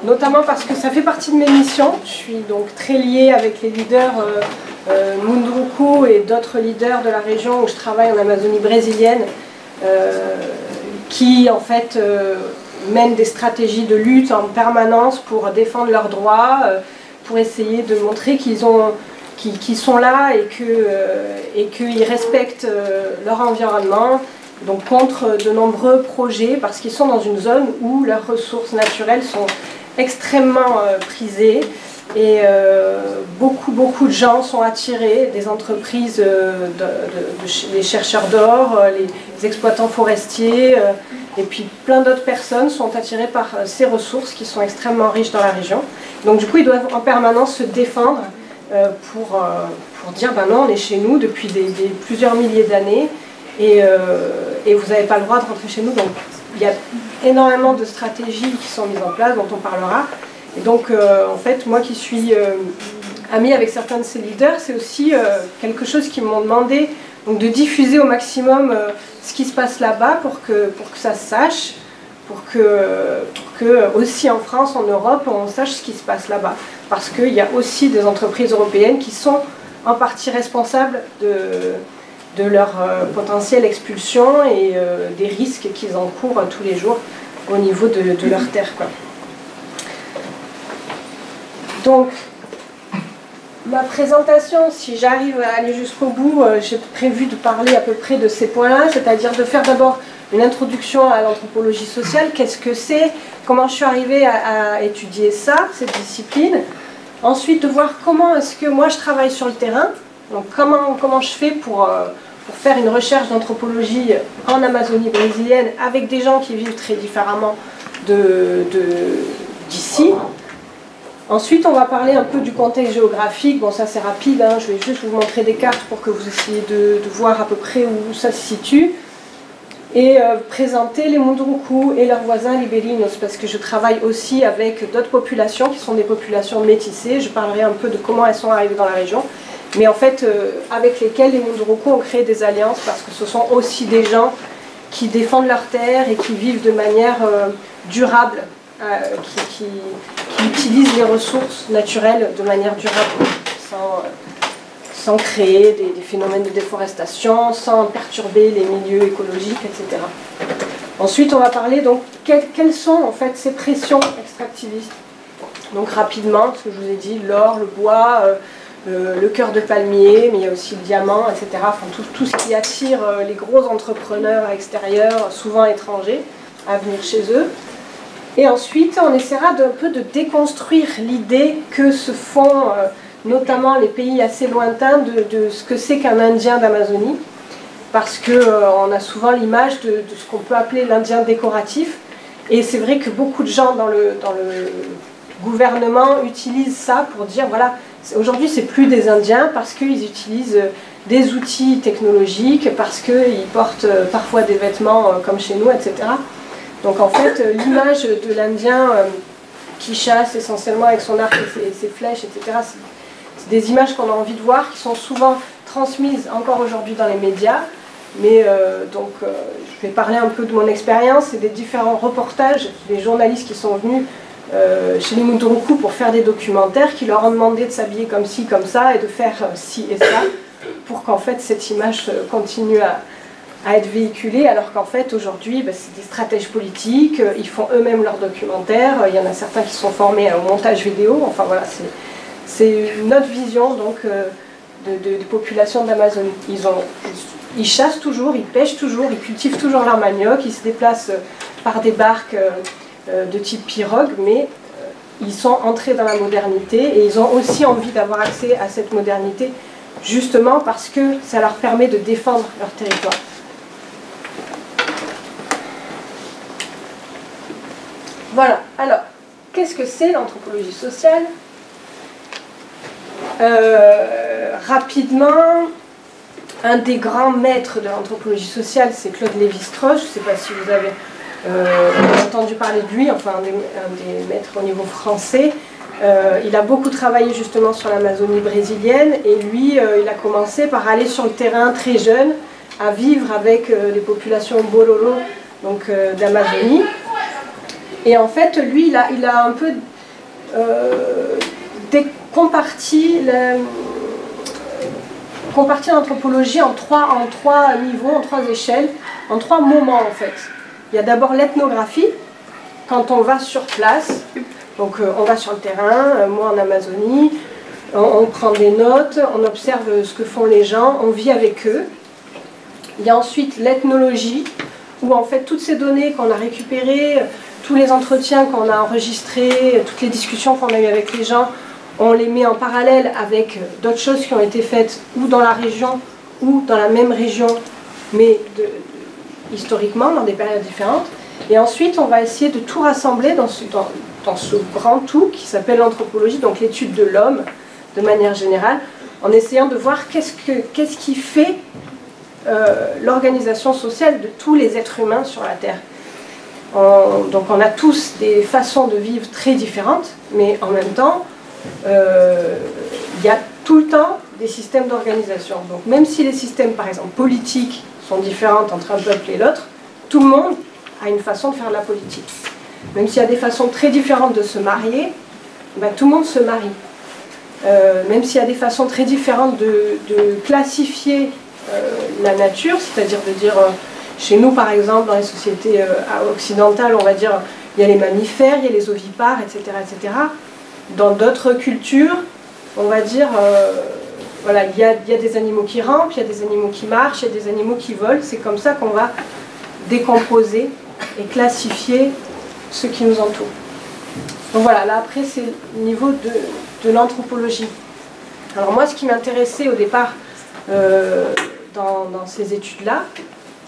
notamment parce que ça fait partie de mes missions. Je suis donc très liée avec les leaders Munduruku et d'autres leaders de la région où je travaille en Amazonie brésilienne, qui en fait mènent des stratégies de lutte en permanence pour défendre leurs droits, pour essayer de montrer qu'ils sont là et qu'ils respectent leur environnement, donc contre de nombreux projets, parce qu'ils sont dans une zone où leurs ressources naturelles sont extrêmement prisées. Et beaucoup de gens sont attirés, des entreprises, les chercheurs d'or, les exploitants forestiers, et puis plein d'autres personnes sont attirées par ces ressources qui sont extrêmement riches dans la région. Donc du coup, ils doivent en permanence se défendre pour dire ben non, on est chez nous depuis plusieurs milliers d'années et vous n'avez pas le droit de rentrer chez nous. Donc il y a énormément de stratégies qui sont mises en place, dont on parlera. Et donc, en fait, moi qui suis amie avec certains de ces leaders, c'est aussi quelque chose qu'ils m'ont demandé, donc de diffuser au maximum ce qui se passe là-bas pour que ça se sache, pour que aussi en France, en Europe, on sache ce qui se passe là-bas. Parce qu'il y a aussi des entreprises européennes qui sont en partie responsables de leur potentielle expulsion et des risques qu'ils encourent tous les jours au niveau de leur terre, quoi. Donc, ma présentation, si j'arrive à aller jusqu'au bout, j'ai prévu de parler à peu près de ces points-là, c'est-à-dire de faire d'abord une introduction à l'anthropologie sociale, qu'est-ce que c'est, comment je suis arrivée à étudier ça, cette discipline. Ensuite, de voir comment est-ce que moi je travaille sur le terrain, donc comment je fais pour faire une recherche d'anthropologie en Amazonie brésilienne avec des gens qui vivent très différemment d'ici. Ensuite, on va parler un peu du contexte géographique. Bon, ça c'est rapide, hein. Je vais juste vous montrer des cartes pour que vous essayiez de voir à peu près où ça se situe. Et présenter les Munduruku et leurs voisins libérinos, parce que je travaille aussi avec d'autres populations qui sont des populations métissées. Je parlerai un peu de comment elles sont arrivées dans la région, mais en fait avec lesquelles les Munduruku ont créé des alliances, parce que ce sont aussi des gens qui défendent leurs terres et qui vivent de manière durable, qui utilisent les ressources naturelles de manière durable, sans créer des phénomènes de déforestation, sans perturber les milieux écologiques, etc. Ensuite, on va parler donc quelles sont en fait ces pressions extractivistes. Donc rapidement, ce que je vous ai dit, l'or, le bois, le cœur de palmier, mais il y a aussi le diamant, etc. Enfin, tout ce qui attire les gros entrepreneurs extérieurs, souvent étrangers, à venir chez eux. Et ensuite, on essaiera d'un peu de déconstruire l'idée que se font notamment les pays assez lointains de ce que c'est qu'un Indien d'Amazonie, parce qu'on a souvent l'image de ce qu'on peut appeler l'Indien décoratif, et c'est vrai que beaucoup de gens dans le gouvernement utilisent ça pour dire, voilà, aujourd'hui c'est plus des Indiens parce qu'ils utilisent des outils technologiques, parce qu'ils portent parfois des vêtements comme chez nous, etc. Donc en fait, l'image de l'Indien qui chasse essentiellement avec son arc et ses flèches, etc., c'est des images qu'on a envie de voir, qui sont souvent transmises encore aujourd'hui dans les médias. Mais je vais parler un peu de mon expérience et des différents reportages, des journalistes qui sont venus chez les Munduruku pour faire des documentaires, qui leur ont demandé de s'habiller comme ci, comme ça, et de faire ci et ça, pour qu'en fait cette image continue à être véhiculée, alors qu'en fait aujourd'hui c'est des stratèges politiques, ils font eux-mêmes leurs documentaires, il y en a certains qui sont formés au montage vidéo, enfin voilà, c'est une autre vision donc de population d'Amazonie. Ils chassent toujours, ils pêchent toujours, ils cultivent toujours leur manioc, ils se déplacent par des barques de type pirogue, mais ils sont entrés dans la modernité et ils ont aussi envie d'avoir accès à cette modernité, justement parce que ça leur permet de défendre leur territoire. Voilà, alors, qu'est-ce que c'est l'anthropologie sociale ? Rapidement, un des grands maîtres de l'anthropologie sociale, c'est Claude Lévi-Strauss. Je ne sais pas si vous avez entendu parler de lui, enfin un des maîtres au niveau français. Il a beaucoup travaillé justement sur l'Amazonie brésilienne, et lui, il a commencé par aller sur le terrain très jeune, à vivre avec les populations Bororo, donc d'Amazonie. Et en fait, lui, il a un peu comparti l'anthropologie en trois niveaux, en trois échelles, en trois moments en fait. Il y a d'abord l'ethnographie, quand on va sur place, donc on va sur le terrain, moi en Amazonie, on prend des notes, on observe ce que font les gens, on vit avec eux. Il y a ensuite l'ethnologie, où en fait toutes ces données qu'on a récupérées, tous les entretiens qu'on a enregistrés, toutes les discussions qu'on a eues avec les gens, on les met en parallèle avec d'autres choses qui ont été faites ou dans la région ou dans la même région, mais historiquement, dans des périodes différentes. Et ensuite, on va essayer de tout rassembler dans ce grand tout qui s'appelle l'anthropologie, donc l'étude de l'homme de manière générale, en essayant de voir qu'est-ce qui fait l'organisation sociale de tous les êtres humains sur la Terre. Donc on a tous des façons de vivre très différentes, mais en même temps, il y a tout le temps des systèmes d'organisation. Donc même si les systèmes, par exemple, politiques sont différents entre un peuple et l'autre, tout le monde a une façon de faire de la politique. Même s'il y a des façons très différentes de se marier, ben, tout le monde se marie. Même s'il y a des façons très différentes de classifier la nature, c'est-à-dire de dire, chez nous par exemple, dans les sociétés occidentales, on va dire, il y a les mammifères, il y a les ovipares, etc. etc. Dans d'autres cultures, on va dire, voilà, il y a des animaux qui rampent, il y a des animaux qui marchent, il y a des animaux qui volent. C'est comme ça qu'on va décomposer et classifier ce qui nous entoure. Donc voilà, là après c'est le niveau de l'anthropologie. Alors moi, ce qui m'intéressait au départ dans ces études-là,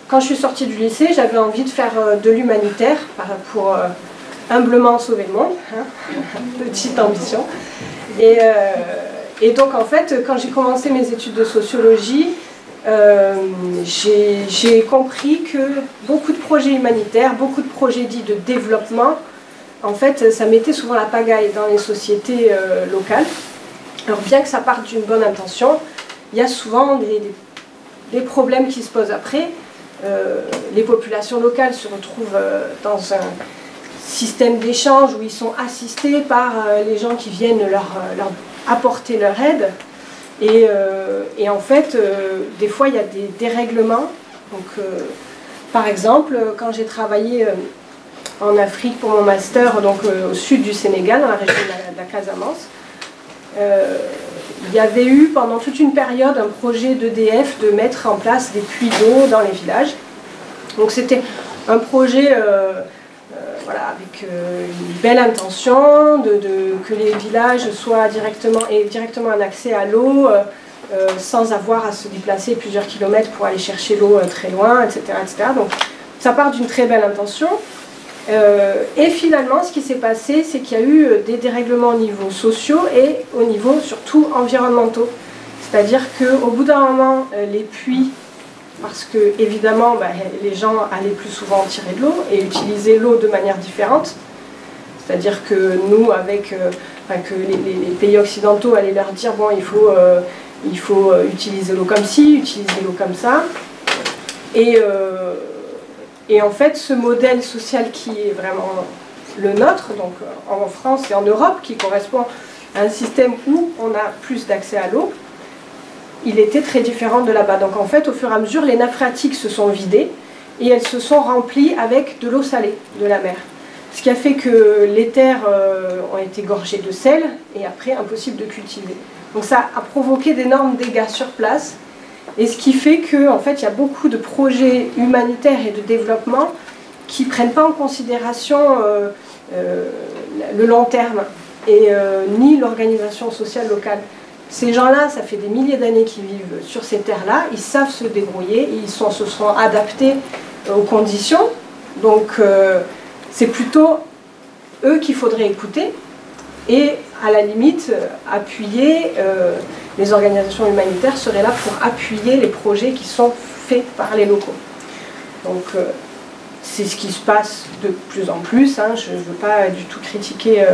quand je suis sortie du lycée, j'avais envie de faire de l'humanitaire pour humblement sauver le monde, hein, petite ambition. Et donc en fait, quand j'ai commencé mes études de sociologie, j'ai compris que beaucoup de projets humanitaires, beaucoup de projets dits de développement, en fait, ça mettait souvent la pagaille dans les sociétés locales. Alors bien que ça parte d'une bonne intention, il y a souvent des problèmes qui se posent après. Les populations locales se retrouvent dans un système d'échange où ils sont assistés par les gens qui viennent leur apporter leur aide. Et en fait, des fois, il y a des dérèglements. Donc, par exemple, quand j'ai travaillé en Afrique pour mon master, donc au sud du Sénégal, dans la région de la Casamance, il y avait eu pendant toute une période un projet d'EDF de mettre en place des puits d'eau dans les villages. Donc c'était un projet voilà, avec une belle intention que les villages soient directement un accès à l'eau sans avoir à se déplacer plusieurs kilomètres pour aller chercher l'eau très loin, etc., etc. Donc ça part d'une très belle intention. Et finalement, ce qui s'est passé, c'est qu'il y a eu des dérèglements au niveau sociaux et au niveau surtout environnementaux. C'est-à-dire qu'au bout d'un moment, les puits, parce que évidemment les gens allaient plus souvent tirer de l'eau et utiliser l'eau de manière différente, c'est-à-dire que nous, que les pays occidentaux allaient leur dire bon, il faut utiliser l'eau comme ci, utiliser l'eau comme ça. Et en fait, ce modèle social qui est vraiment le nôtre, donc en France et en Europe, qui correspond à un système où on a plus d'accès à l'eau, il était très différent de là-bas. Donc en fait, au fur et à mesure, les nappes phréatiques se sont vidées et elles se sont remplies avec de l'eau salée de la mer. Ce qui a fait que les terres ont été gorgées de sel et après impossible de cultiver. Donc ça a provoqué d'énormes dégâts sur place. Et ce qui fait qu'en fait, il y a beaucoup de projets humanitaires et de développement qui ne prennent pas en considération le long terme et ni l'organisation sociale locale. Ces gens-là, ça fait des milliers d'années qu'ils vivent sur ces terres-là, ils savent se débrouiller, ils se sont adaptés aux conditions. Donc c'est plutôt eux qu'il faudrait écouter et à la limite appuyer. Les organisations humanitaires seraient là pour appuyer les projets qui sont faits par les locaux. Donc c'est ce qui se passe de plus en plus, hein. Je ne veux pas du tout critiquer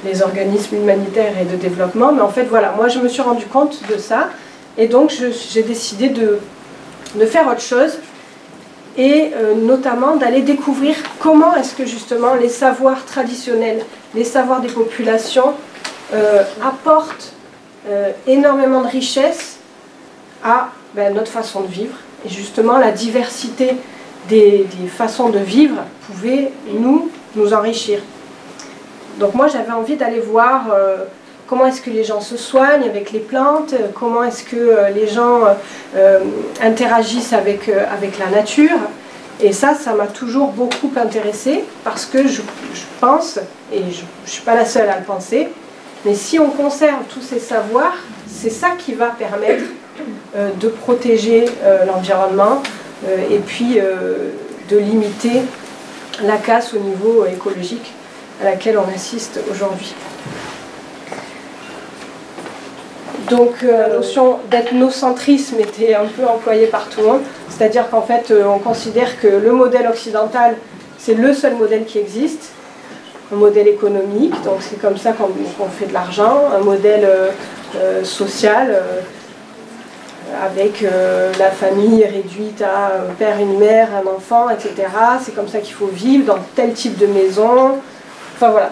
les organismes humanitaires et de développement, mais en fait voilà, moi je me suis rendu compte de ça, et donc j'ai décidé de faire autre chose, et notamment d'aller découvrir comment est-ce que justement les savoirs traditionnels, les savoirs des populations apportent énormément de richesse à notre façon de vivre. Et justement, la diversité des façons de vivre pouvait nous enrichir. Donc moi, j'avais envie d'aller voir comment est-ce que les gens se soignent avec les plantes, comment est-ce que les gens interagissent avec la nature. Et ça m'a toujours beaucoup intéressée parce que je pense, et je ne suis pas la seule à le penser, mais si on conserve tous ces savoirs, c'est ça qui va permettre de protéger l'environnement et puis de limiter la casse au niveau écologique à laquelle on assiste aujourd'hui. Donc la notion d'ethnocentrisme était un peu employée par tout le monde, c'est-à-dire qu'en fait on considère que le modèle occidental c'est le seul modèle qui existe, un modèle économique, donc c'est comme ça qu'on fait de l'argent, un modèle social avec la famille réduite à un père, une mère, un enfant, etc. C'est comme ça qu'il faut vivre dans tel type de maison. Enfin voilà.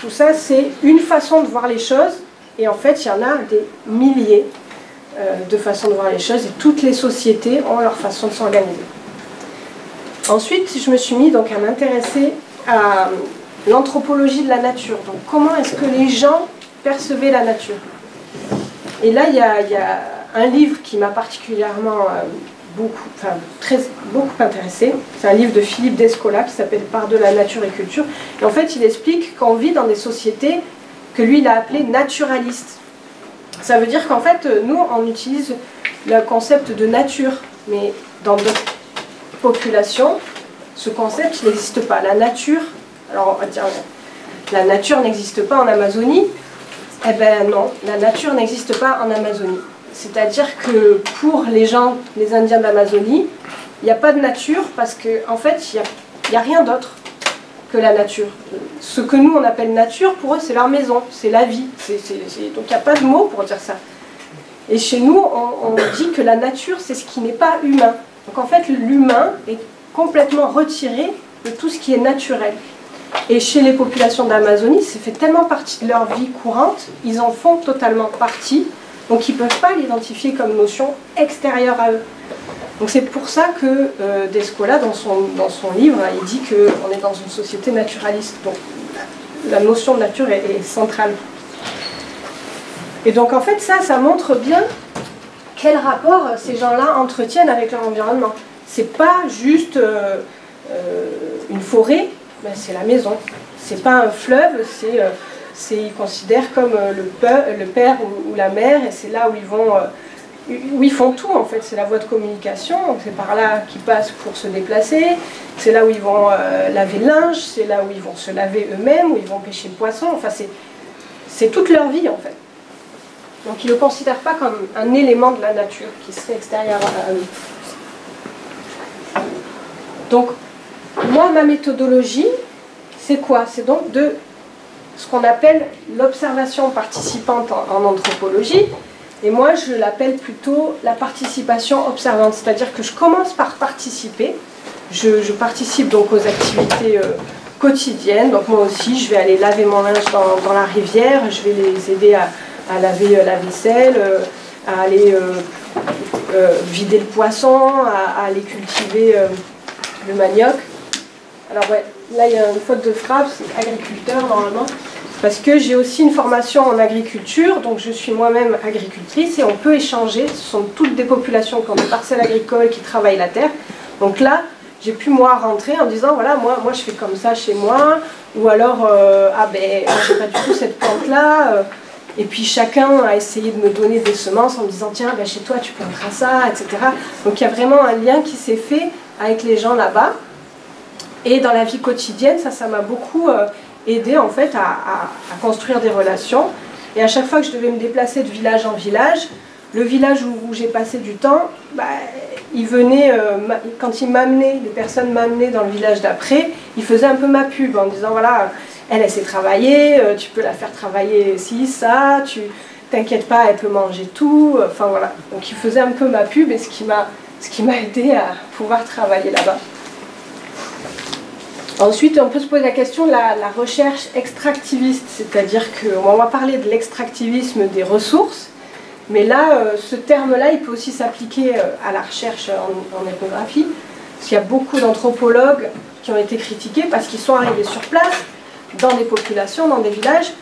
Tout ça, c'est une façon de voir les choses. Et en fait, il y en a des milliers de façons de voir les choses. Et toutes les sociétés ont leur façon de s'organiser. Ensuite, je me suis mis donc à m'intéresser à l'anthropologie de la nature. Donc comment est-ce que les gens percevaient la nature? Et là, il y a un livre qui m'a particulièrement beaucoup intéressée. C'est un livre de Philippe Descola qui s'appelle « Par-delà nature et culture ». Et en fait, il explique qu'on vit dans des sociétés que lui, il a appelées naturalistes. Ça veut dire qu'en fait, nous, on utilise le concept de nature. Mais dans d'autres populations, ce concept, il n'existe pas. La nature, alors on va dire, la nature n'existe pas en Amazonie. Eh ben non, la nature n'existe pas en Amazonie. C'est-à-dire que pour les gens, les Indiens d'Amazonie, il n'y a pas de nature parce qu'en fait, il n'y a rien d'autre que la nature. Ce que nous, on appelle nature, pour eux, c'est leur maison, c'est la vie. Donc il n'y a pas de mot pour dire ça. Et chez nous, on dit que la nature, c'est ce qui n'est pas humain. Donc en fait, l'humain est complètement retiré de tout ce qui est naturel. Et chez les populations d'Amazonie, ça fait tellement partie de leur vie courante, ils en font totalement partie. Donc ils ne peuvent pas l'identifier comme notion extérieure à eux. Donc c'est pour ça que Descola, dans son livre, il dit qu'on est dans une société naturaliste. Donc la notion de nature est centrale. Et donc en fait ça montre bien quel rapport ces gens-là entretiennent avec leur environnement. C'est pas juste une forêt, ben c'est la maison. C'est pas un fleuve, ils considèrent comme le père ou la mère, et c'est là où ils font tout en fait. C'est la voie de communication, c'est par là qu'ils passent pour se déplacer, c'est là où ils vont laver le linge, c'est là où ils vont se laver eux-mêmes, où ils vont pêcher le poisson, enfin c'est toute leur vie en fait. Donc ils ne le considèrent pas comme un élément de la nature qui serait extérieur à eux. Donc moi ma méthodologie c'est quoi? C'est donc de ce qu'on appelle l'observation participante en anthropologie, et moi je l'appelle plutôt la participation observante, c'est-à-dire que je commence par participer, je participe donc aux activités quotidiennes, donc moi aussi je vais aller laver mon linge dans la rivière, je vais les aider à laver la vaisselle, à aller vider le poisson, à aller cultiver le manioc. Alors ouais, là il y a une faute de frappe, c'est agriculteur normalement, parce que j'ai aussi une formation en agriculture, donc je suis moi-même agricultrice et on peut échanger. Ce sont toutes des populations qui ont des parcelles agricoles, qui travaillent la terre. Donc là, j'ai pu moi rentrer en disant voilà, moi je fais comme ça chez moi, ou alors ah ben moi j'ai pas du tout cette plante-là. Et puis chacun a essayé de me donner des semences en me disant tiens ben, chez toi tu planteras ça, etc. Donc il y a vraiment un lien qui s'est fait avec les gens là-bas. Et dans la vie quotidienne, ça m'a beaucoup aidé en fait à construire des relations. Et à chaque fois que je devais me déplacer de village en village, le village où j'ai passé du temps, bah, ils venaient, quand ils m'amenaient, les personnes m'amenaient dans le village d'après, ils faisaient un peu ma pub en disant voilà, elle sait travailler, tu peux la faire travailler ci, ça, tu t'inquiète pas, elle peut manger tout, enfin voilà. Donc ils faisaient un peu ma pub et ce qui m'a ce qui m'a aidé à pouvoir travailler là-bas. Ensuite, on peut se poser la question de la recherche extractiviste, c'est-à-dire qu'on va parler de l'extractivisme des ressources, mais là, ce terme-là, il peut aussi s'appliquer à la recherche en ethnographie, parce qu'il y a beaucoup d'anthropologues qui ont été critiqués parce qu'ils sont arrivés sur place, dans des populations, dans des villages,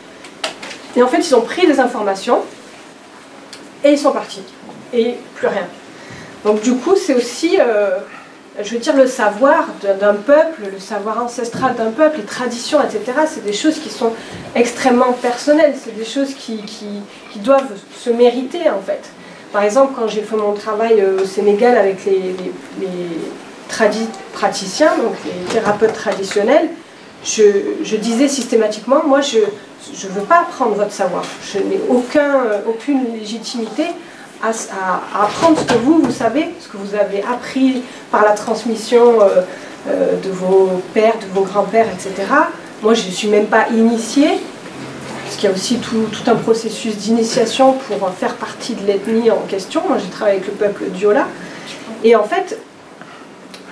et en fait, ils ont pris des informations, et ils sont partis, et plus rien. Donc du coup, c'est aussi... je veux dire, le savoir d'un peuple, le savoir ancestral d'un peuple, les traditions, etc., c'est des choses qui sont extrêmement personnelles, c'est des choses qui doivent se mériter, en fait. Par exemple, quand j'ai fait mon travail au Sénégal avec les praticiens, donc les thérapeutes traditionnels, je disais systématiquement, moi, je ne veux pas apprendre votre savoir, je n'ai aucune légitimité à apprendre ce que vous savez, ce que vous avez appris par la transmission de vos pères, de vos grands-pères, etc. Moi, je ne suis même pas initiée, parce qu'il y a aussi tout un processus d'initiation pour faire partie de l'ethnie en question. Moi, j'ai travaillé avec le peuple Diola. Et en fait,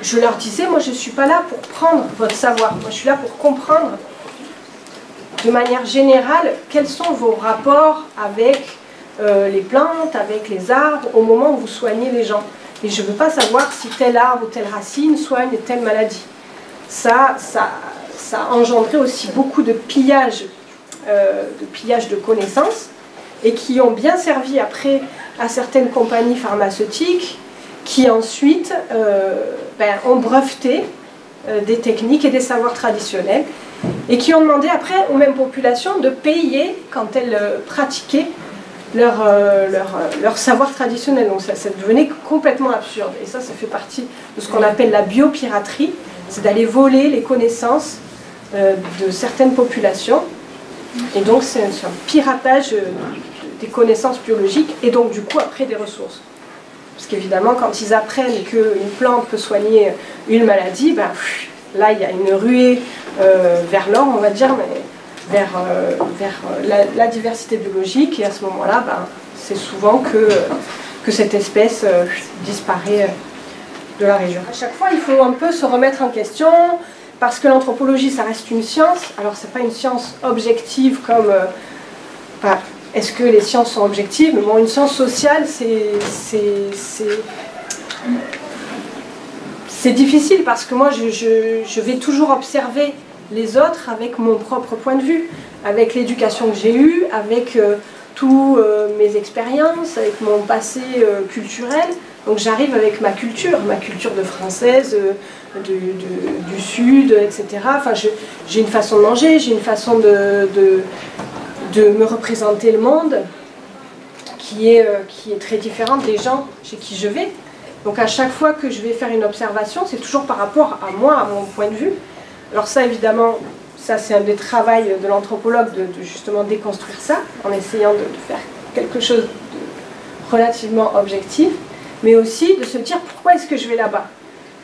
je leur disais, moi, je ne suis pas là pour prendre votre savoir. Moi, je suis là pour comprendre, de manière générale, quels sont vos rapports avec les plantes, avec les arbres, au moment où vous soignez les gens. Et je ne veux pas savoir si tel arbre ou telle racine soigne telle maladie. Ça a engendré aussi beaucoup de pillages de connaissances, et qui ont bien servi après à certaines compagnies pharmaceutiques, qui ensuite ont breveté des techniques et des savoirs traditionnels, et qui ont demandé après aux mêmes populations de payer quand elles pratiquaient leur savoir traditionnel. Donc ça devenait complètement absurde. Et ça fait partie de ce qu'on appelle la biopiraterie, c'est d'aller voler les connaissances de certaines populations. Et donc c'est un piratage des connaissances biologiques et donc du coup après des ressources. Parce qu'évidemment quand ils apprennent qu'une plante peut soigner une maladie, là il y a une ruée vers l'or, on va dire, mais vers la diversité biologique, et à ce moment-là, c'est souvent que cette espèce disparaît de la région. À chaque fois, il faut un peu se remettre en question, parce que l'anthropologie, ça reste une science. Alors, c'est pas une science objective comme... est-ce que les sciences sont objectives? Mais bon, une science sociale, c'est difficile, parce que moi, je vais toujours observer les autres avec mon propre point de vue, avec l'éducation que j'ai eue, avec toutes mes expériences, avec mon passé culturel. Donc j'arrive avec ma culture de française, du sud, etc. Enfin, j'ai une façon de manger, j'ai une façon de me représenter le monde qui est très différente des gens chez qui je vais. Donc à chaque fois que je vais faire une observation, c'est toujours par rapport à moi, à mon point de vue. Alors ça, évidemment, ça c'est un des travaux de l'anthropologue de justement déconstruire ça, en essayant de faire quelque chose de relativement objectif, mais aussi de se dire pourquoi est-ce que je vais là-bas.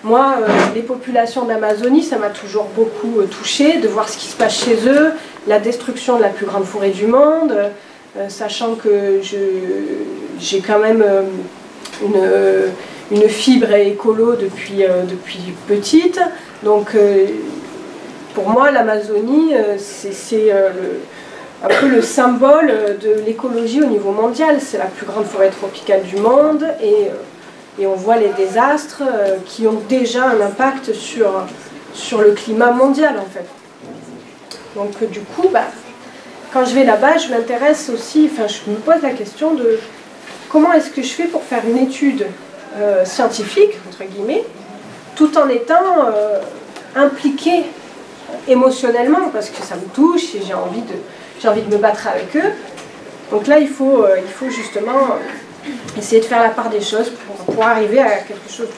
Moi, les populations d'Amazonie, ça m'a toujours beaucoup touchée, de voir ce qui se passe chez eux, la destruction de la plus grande forêt du monde, sachant que j'ai quand même une fibre écolo depuis petite, donc pour moi, l'Amazonie, c'est un peu le symbole de l'écologie au niveau mondial. C'est la plus grande forêt tropicale du monde et on voit les désastres qui ont déjà un impact sur le climat mondial, en fait. Donc du coup, quand je vais là-bas, je m'intéresse aussi, je me pose la question de comment est-ce que je fais pour faire une étude scientifique, entre guillemets, tout en étant impliquée émotionnellement, parce que ça me touche et j'ai envie de me battre avec eux. Donc là, il faut justement essayer de faire la part des choses pour arriver à quelque chose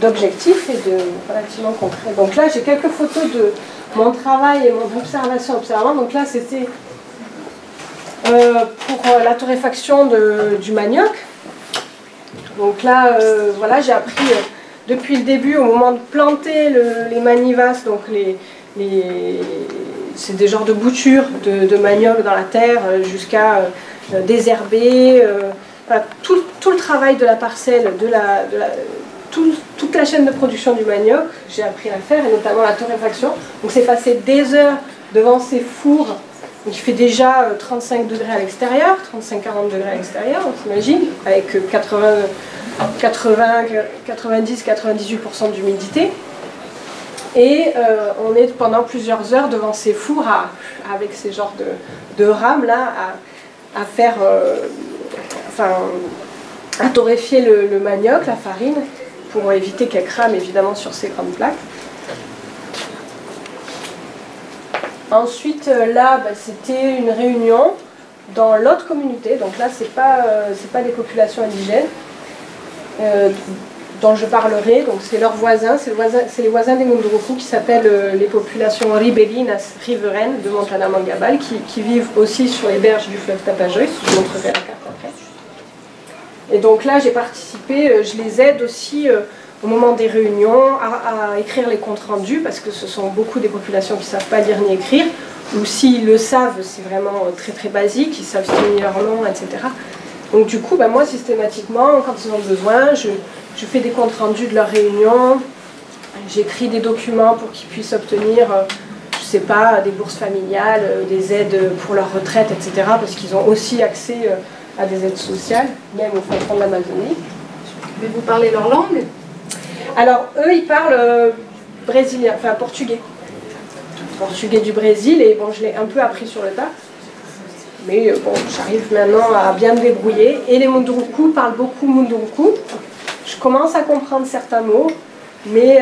d'objectif et de relativement concret. Donc là, j'ai quelques photos de mon travail et mon observation observant. Donc là, c'était pour la torréfaction du manioc. Donc là, voilà, j'ai appris depuis le début, au moment de planter les manivas, donc c'est des genres de boutures de manioc dans la terre, jusqu'à désherber, voilà, tout le travail de la parcelle, toute la chaîne de production du manioc, j'ai appris à faire, et notamment la torréfaction. Donc c'est passer des heures devant ces fours, donc il fait déjà 35 degrés à l'extérieur, 35-40 degrés à l'extérieur, on s'imagine, avec 90-98% d'humidité. Et on est pendant plusieurs heures devant ces fours avec ces genres de rames là à faire, à torréfier le manioc, la farine, pour éviter qu'elle crame évidemment sur ces grandes plaques. Ensuite là, c'était une réunion dans l'autre communauté, donc là c'est pas des populations indigènes dont je parlerai, donc c'est leurs voisins, c'est les voisins des Munduruku qui s'appellent les populations ribérinas, riveraines de Montana Mangabal, qui vivent aussi sur les berges du fleuve Tapajós, je vous montrerai la carte après. Et donc là j'ai participé, je les aide aussi au moment des réunions à écrire les comptes rendus, parce que ce sont beaucoup des populations qui ne savent pas lire ni écrire, ou s'ils le savent c'est vraiment très très basique, ils savent signer leur nom, etc. Donc du coup, moi systématiquement, quand ils ont besoin, je fais des comptes rendus de leurs réunions, j'écris des documents pour qu'ils puissent obtenir, je sais pas, des bourses familiales, des aides pour leur retraite, etc. Parce qu'ils ont aussi accès à des aides sociales, même au fin fond de l'Amazonie. Mais vous parlez leur langue? Alors eux, ils parlent brésilien, enfin portugais. Portugais du Brésil, et bon, je l'ai un peu appris sur le tas. Mais bon, j'arrive maintenant à bien me débrouiller. Et les Munduruku parlent beaucoup Munduruku. Je commence à comprendre certains mots, mais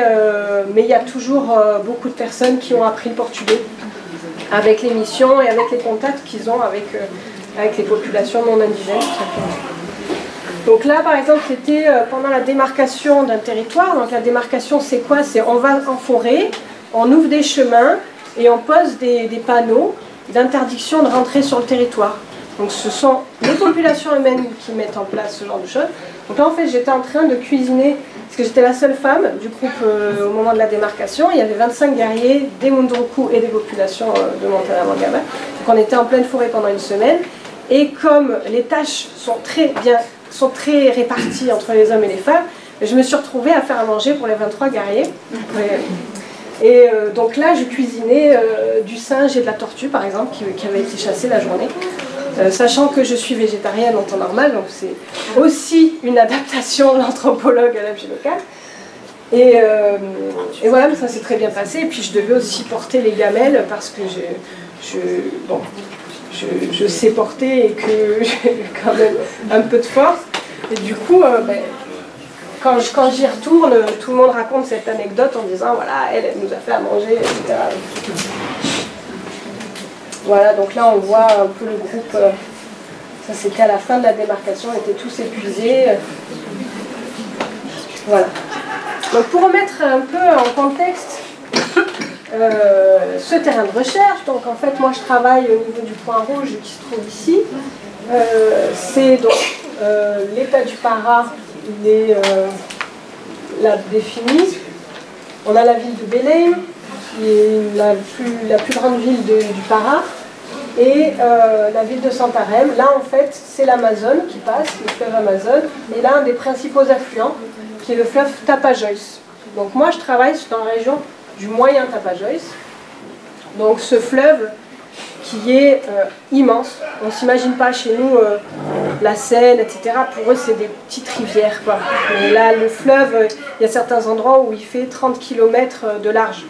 il y a toujours beaucoup de personnes qui ont appris le portugais avec les missions et avec les contacts qu'ils ont avec les populations non indigènes. Donc là, par exemple, c'était pendant la démarcation d'un territoire. Donc la démarcation, c'est quoi? C'est on va en forêt, on ouvre des chemins et on pose des panneaux d'interdiction de rentrer sur le territoire. Donc ce sont les populations humaines qui mettent en place ce genre de choses. Donc là en fait j'étais en train de cuisiner, parce que j'étais la seule femme du groupe au moment de la démarcation. Il y avait 25 guerriers, des Munduruku et des populations de Montana Mangabal. Donc on était en pleine forêt pendant une semaine. Et comme les tâches sont très réparties entre les hommes et les femmes, je me suis retrouvée à faire à manger pour les 23 guerriers. Et donc là, je cuisinais du singe et de la tortue, par exemple, qui avaient été chassés la journée. Sachant que je suis végétarienne en temps normal, donc c'est aussi une adaptation de l'anthropologue à la vie locale. Et voilà, mais ça s'est très bien passé. Et puis je devais aussi porter les gamelles, parce que je sais porter et que j'ai quand même un peu de force. Et du coup, quand j'y retourne, tout le monde raconte cette anecdote en disant voilà, elle nous a fait à manger, etc. Voilà, donc là on voit un peu le groupe, ça c'était à la fin de la démarcation, on était tous épuisés. Voilà. Donc pour remettre un peu en contexte ce terrain de recherche, donc en fait moi je travaille au niveau du point rouge qui se trouve ici. C'est donc l'état du Para, il est là défini. On a la ville de Belém, qui est la plus grande ville du Para, et la ville de Santarém. Là en fait c'est l'Amazone qui passe, le fleuve Amazone, et là un des principaux affluents qui est le fleuve Tapajós. Donc moi je travaille dans la région du moyen Tapajós, donc ce fleuve qui est immense. On ne s'imagine pas chez nous la Seine, etc. Pour eux c'est des petites rivières, quoi. Mais là le fleuve, il y a certains endroits où il fait 30 km de large.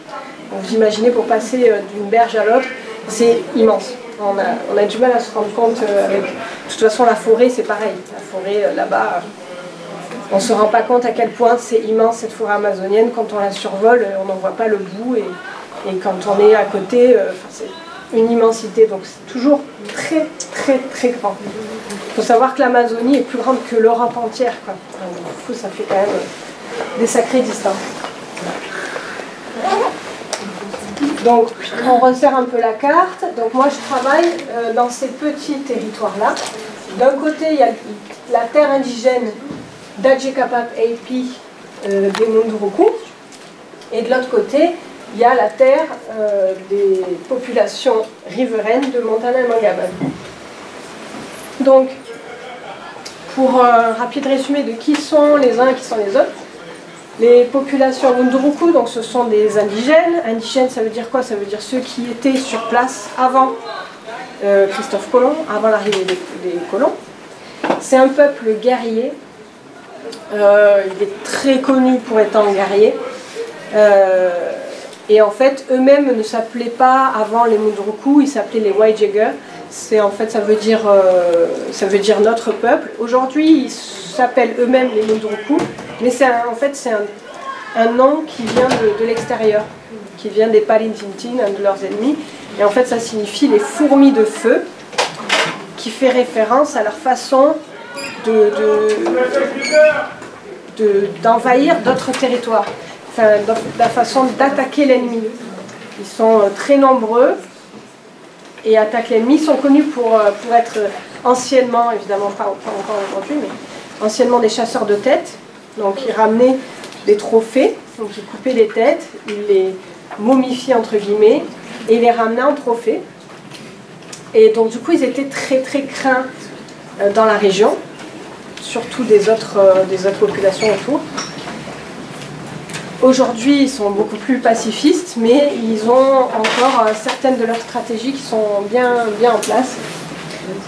Donc vous imaginez, pour passer d'une berge à l'autre, c'est immense. On a du mal à se rendre compte avec... De toute façon la forêt c'est pareil. La forêt là-bas, on ne se rend pas compte à quel point c'est immense cette forêt amazonienne. Quand on la survole, on n'en voit pas le bout, et quand on est à côté, c'est une immensité. Donc c'est toujours très très très grand. Il faut savoir que l'Amazonie est plus grande que l'Europe entière, quoi. Donc, du coup ça fait quand même des sacrées distances. Donc on resserre un peu la carte. Donc moi je travaille dans ces petits territoires-là. D'un côté il y a la terre indigène d'Adjekapap Eipi des Munduruku, et de l'autre côté il y a la terre des populations riveraines de Montana Mangabal. Donc pour un rapide résumé de qui sont les uns et qui sont les autres. Les populations Munduruku, donc ce sont des indigènes. Indigènes, ça veut dire quoi? Ça veut dire ceux qui étaient sur place avant Christophe Colomb, avant l'arrivée des colons. C'est un peuple guerrier. Il est très connu pour être un guerrier. Et en fait, eux-mêmes ne s'appelaient pas avant les Munduruku, ils s'appelaient les Waijega. En fait, ça veut dire notre peuple. Aujourd'hui, ils s'appellent eux-mêmes les Munduruku, mais en fait, c'est un nom qui vient de l'extérieur, qui vient des Parintintin, un de leurs ennemis. Et en fait, ça signifie les fourmis de feu, qui fait référence à leur façon d'envahir d'autres territoires, enfin, la façon d'attaquer l'ennemi. Ils sont très nombreux et attaquent l'ennemi. Ils sont connus pour être anciennement, évidemment pas encore aujourd'hui, mais anciennement des chasseurs de têtes. Donc ils ramenaient des trophées, donc ils coupaient les têtes, ils les momifiaient entre guillemets et ils les ramenaient en trophée. Et donc du coup ils étaient très très craints dans la région, surtout des autres populations autour. Aujourd'hui, ils sont beaucoup plus pacifistes, mais ils ont encore certaines de leurs stratégies qui sont bien en place.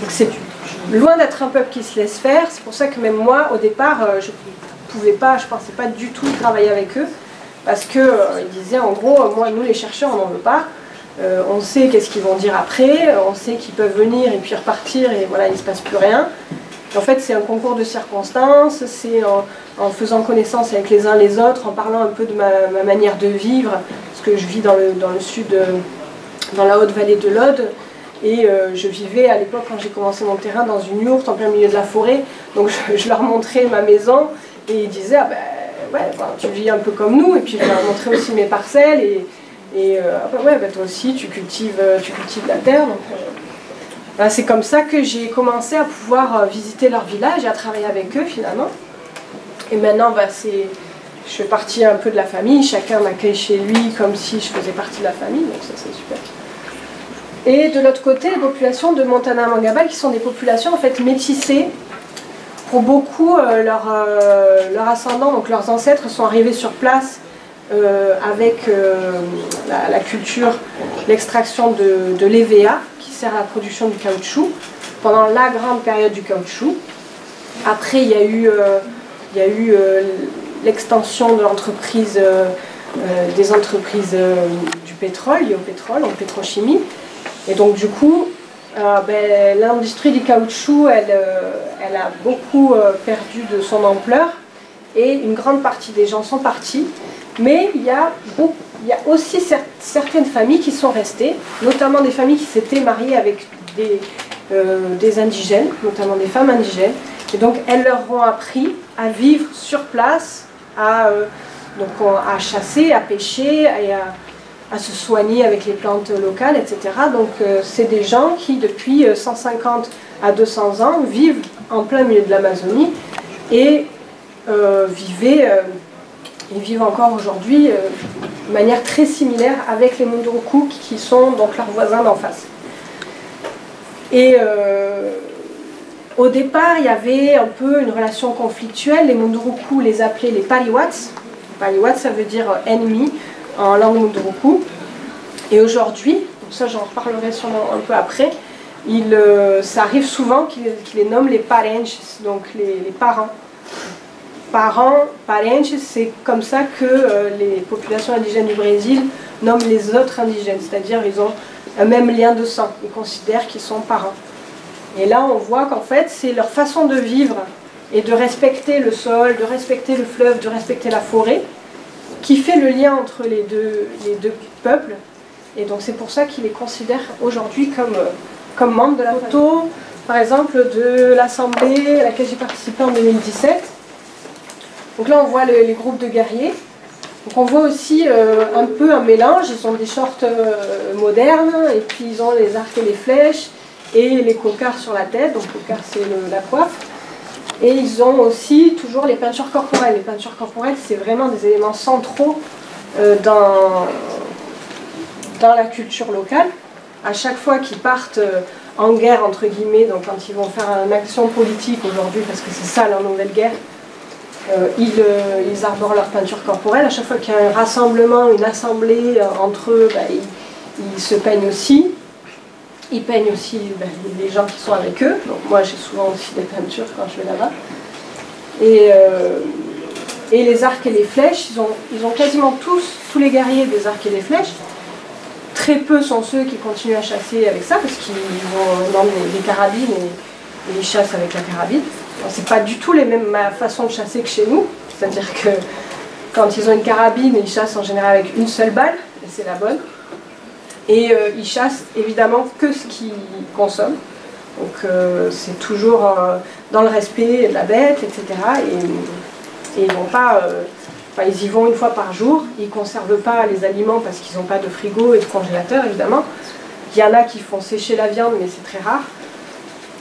Donc c'est loin d'être un peuple qui se laisse faire. C'est pour ça que même moi, au départ, je pensais pas du tout travailler avec eux, parce qu'ils disaient en gros, nous les chercheurs, on n'en veut pas. On sait qu'est-ce qu'ils vont dire après, on sait qu'ils peuvent venir et puis repartir et voilà, il ne se passe plus rien. En fait, c'est un concours de circonstances, c'est en faisant connaissance avec les uns les autres, en parlant un peu de ma manière de vivre, parce que je vis dans le sud, dans la haute vallée de l'Aude, et je vivais à l'époque, quand j'ai commencé mon terrain, dans une yourte en plein milieu de la forêt, donc je leur montrais ma maison, et ils disaient, ah ben, ouais, tu vis un peu comme nous, et puis je leur montrais aussi mes parcelles, et toi aussi, tu cultives la terre, donc... c'est comme ça que j'ai commencé à pouvoir visiter leur village et à travailler avec eux finalement. Et maintenant, je fais partie un peu de la famille, chacun m'accueille chez lui comme si je faisais partie de la famille, donc ça c'est super. Et de l'autre côté, les populations de Montana Mangaba, qui sont des populations en fait métissées. Pour beaucoup, leurs ascendants, donc leurs ancêtres, sont arrivés sur place avec la culture, l'extraction de l'EVA, qui sert à la production du caoutchouc, pendant la grande période du caoutchouc. Après, il y a eu l'extension de l'entreprise, des entreprises du pétrole, liées au pétrole, en pétrochimie. Et donc, du coup, l'industrie du caoutchouc, elle a beaucoup perdu de son ampleur, et une grande partie des gens sont partis. Mais il y a aussi certaines familles qui sont restées, notamment des familles qui s'étaient mariées avec des indigènes, notamment des femmes indigènes. Et donc elles leur ont appris à vivre sur place, à chasser, à pêcher, et à se soigner avec les plantes locales, etc. Donc c'est des gens qui, depuis 150 à 200 ans, vivent en plein milieu de l'Amazonie et ils vivent encore aujourd'hui de manière très similaire avec les Munduruku qui sont donc leurs voisins d'en face. Et au départ, il y avait un peu une relation conflictuelle. Les Munduruku les appelaient les Pariwats. Pariwats, ça veut dire ennemi en langue Munduruku. Et aujourd'hui, donc ça j'en reparlerai sûrement un peu après, ça arrive souvent qu'ils les nomment les Parenches, donc les parents. Parenches, c'est comme ça que les populations indigènes du Brésil nomment les autres indigènes, c'est-à-dire ils ont un même lien de sang, ils considèrent qu'ils sont parents. Et là on voit qu'en fait c'est leur façon de vivre et de respecter le sol, de respecter le fleuve, de respecter la forêt, qui fait le lien entre les deux peuples. Et donc c'est pour ça qu'ils les considèrent aujourd'hui comme membres de la photo, par exemple de l'assemblée à laquelle j'ai participé en 2017. Donc là on voit les groupes de guerriers. Donc on voit aussi un peu un mélange, ils ont des shorts modernes, et puis ils ont les arcs et les flèches, et les cocards sur la tête, donc cocard c'est la coiffe. Et ils ont aussi toujours les peintures corporelles. Les peintures corporelles c'est vraiment des éléments centraux dans la culture locale. À chaque fois qu'ils partent en guerre, entre guillemets, donc quand ils vont faire une action politique aujourd'hui, parce que c'est ça leur nouvelle guerre, ils arborent leur peinture corporelle. À chaque fois qu'il y a un rassemblement, une assemblée entre eux, ils se peignent aussi. Ils peignent aussi les gens qui sont avec eux. Donc moi j'ai souvent aussi des peintures quand je vais là-bas. Et les arcs et les flèches, ils ont quasiment tous les guerriers des arcs et des flèches. Très peu sont ceux qui continuent à chasser avec ça, parce qu'ils ont des carabines et ils chassent avec la carabine. C'est pas du tout ma façon de chasser que chez nous. C'est-à-dire que quand ils ont une carabine, ils chassent en général avec une seule balle, et c'est la bonne. Et ils chassent évidemment que ce qu'ils consomment. Donc c'est toujours dans le respect de la bête, etc. Et ils vont pas... ils y vont une fois par jour. Ils ne conservent pas les aliments parce qu'ils n'ont pas de frigo et de congélateur, évidemment. Il y en a qui font sécher la viande, mais c'est très rare.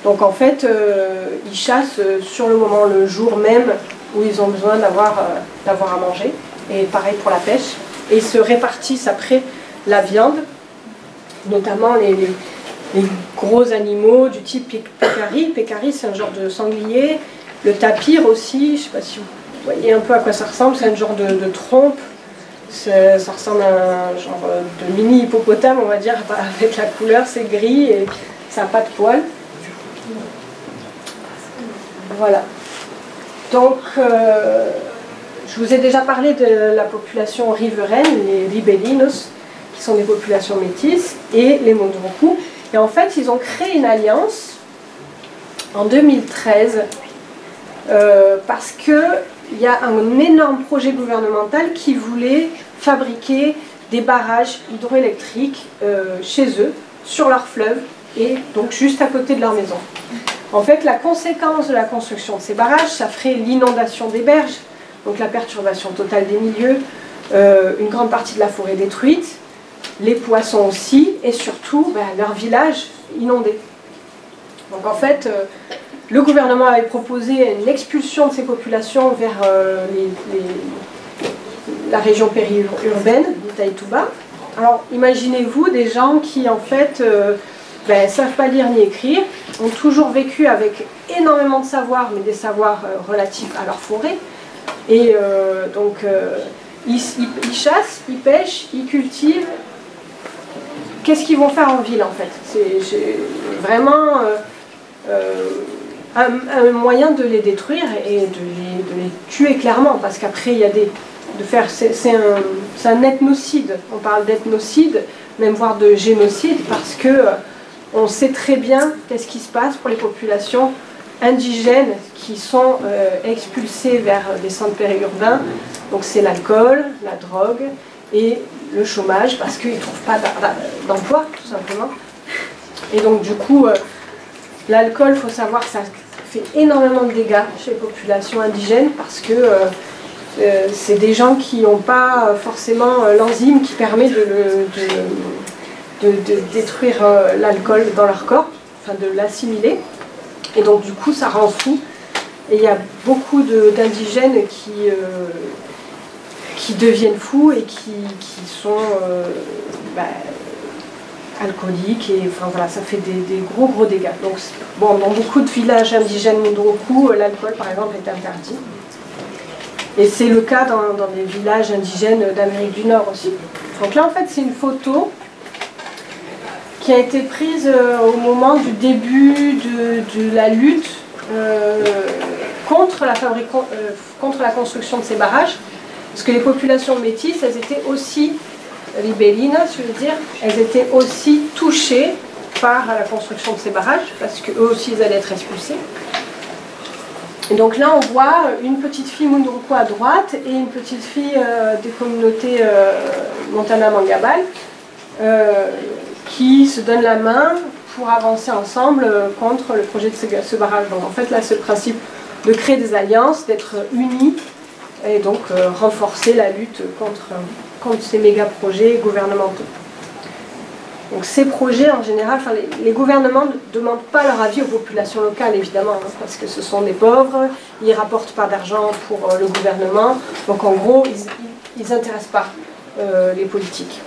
Donc en fait, ils chassent sur le moment, le jour même où ils ont besoin d'avoir à manger. Et pareil pour la pêche. Et ils se répartissent après la viande, notamment les gros animaux du type pécari. Pécari, c'est un genre de sanglier. Le tapir aussi, je ne sais pas si vous voyez un peu à quoi ça ressemble, c'est un genre de trompe. Ça ressemble à un genre de mini hippopotame, on va dire, avec la couleur, c'est gris et ça n'a pas de poils. Voilà. Donc, je vous ai déjà parlé de la population riveraine, les ribelinos, qui sont des populations métisses, et les Munduruku. Et en fait, ils ont créé une alliance en 2013 parce qu'il y a un énorme projet gouvernemental qui voulait fabriquer des barrages hydroélectriques chez eux, sur leur fleuve, et donc juste à côté de leur maison. En fait, la conséquence de la construction de ces barrages, ça ferait l'inondation des berges, donc la perturbation totale des milieux, une grande partie de la forêt détruite, les poissons aussi, et surtout leur village inondé. Donc en fait, le gouvernement avait proposé une expulsion de ces populations vers la région périurbaine d'Itaituba. Alors imaginez-vous des gens qui en fait ne savent pas lire ni écrire, ont toujours vécu avec énormément de savoirs, mais des savoirs relatifs à leur forêt. Et donc ils chassent, ils pêchent, ils cultivent. Qu'est-ce qu'ils vont faire en ville en fait? C'est vraiment un moyen de les détruire et de les tuer clairement, parce qu'après il y a c'est un ethnocide. On parle d'ethnocide, même voire de génocide, parce que on sait très bien qu'est-ce qui se passe pour les populations indigènes qui sont expulsées vers des centres périurbains. Donc c'est l'alcool, la drogue et le chômage, parce qu'ils ne trouvent pas d'emploi, tout simplement. Et donc du coup, l'alcool, il faut savoir que ça fait énormément de dégâts chez les populations indigènes, parce que c'est des gens qui n'ont pas forcément l'enzyme qui permet de détruire l'alcool dans leur corps, enfin de l'assimiler. Et donc du coup ça rend fou. Et il y a beaucoup d'indigènes qui deviennent fous et qui sont alcooliques, et enfin voilà, ça fait des gros dégâts. Donc bon, dans beaucoup de villages indigènes Munduruku, l'alcool par exemple est interdit. Et c'est le cas dans des villages indigènes d'Amérique du Nord aussi. Donc là en fait c'est une photo qui a été prise au moment du début de la lutte contre la construction de ces barrages, parce que les populations métisses, elles étaient aussi, ribelinas, je veux dire, elles étaient aussi touchées par la construction de ces barrages, parce qu'eux aussi ils allaient être expulsés. Et donc là on voit une petite fille Munduruku à droite et une petite fille des communautés Montana Mangabal, qui se donnent la main pour avancer ensemble contre le projet de ce barrage. Donc en fait là c'est le principe de créer des alliances, d'être unis et donc renforcer la lutte contre ces méga projets gouvernementaux. Donc ces projets en général, les gouvernements ne demandent pas leur avis aux populations locales évidemment, hein, parce que ce sont des pauvres, ils ne rapportent pas d'argent pour le gouvernement, donc en gros ils n'intéressent pas les politiques.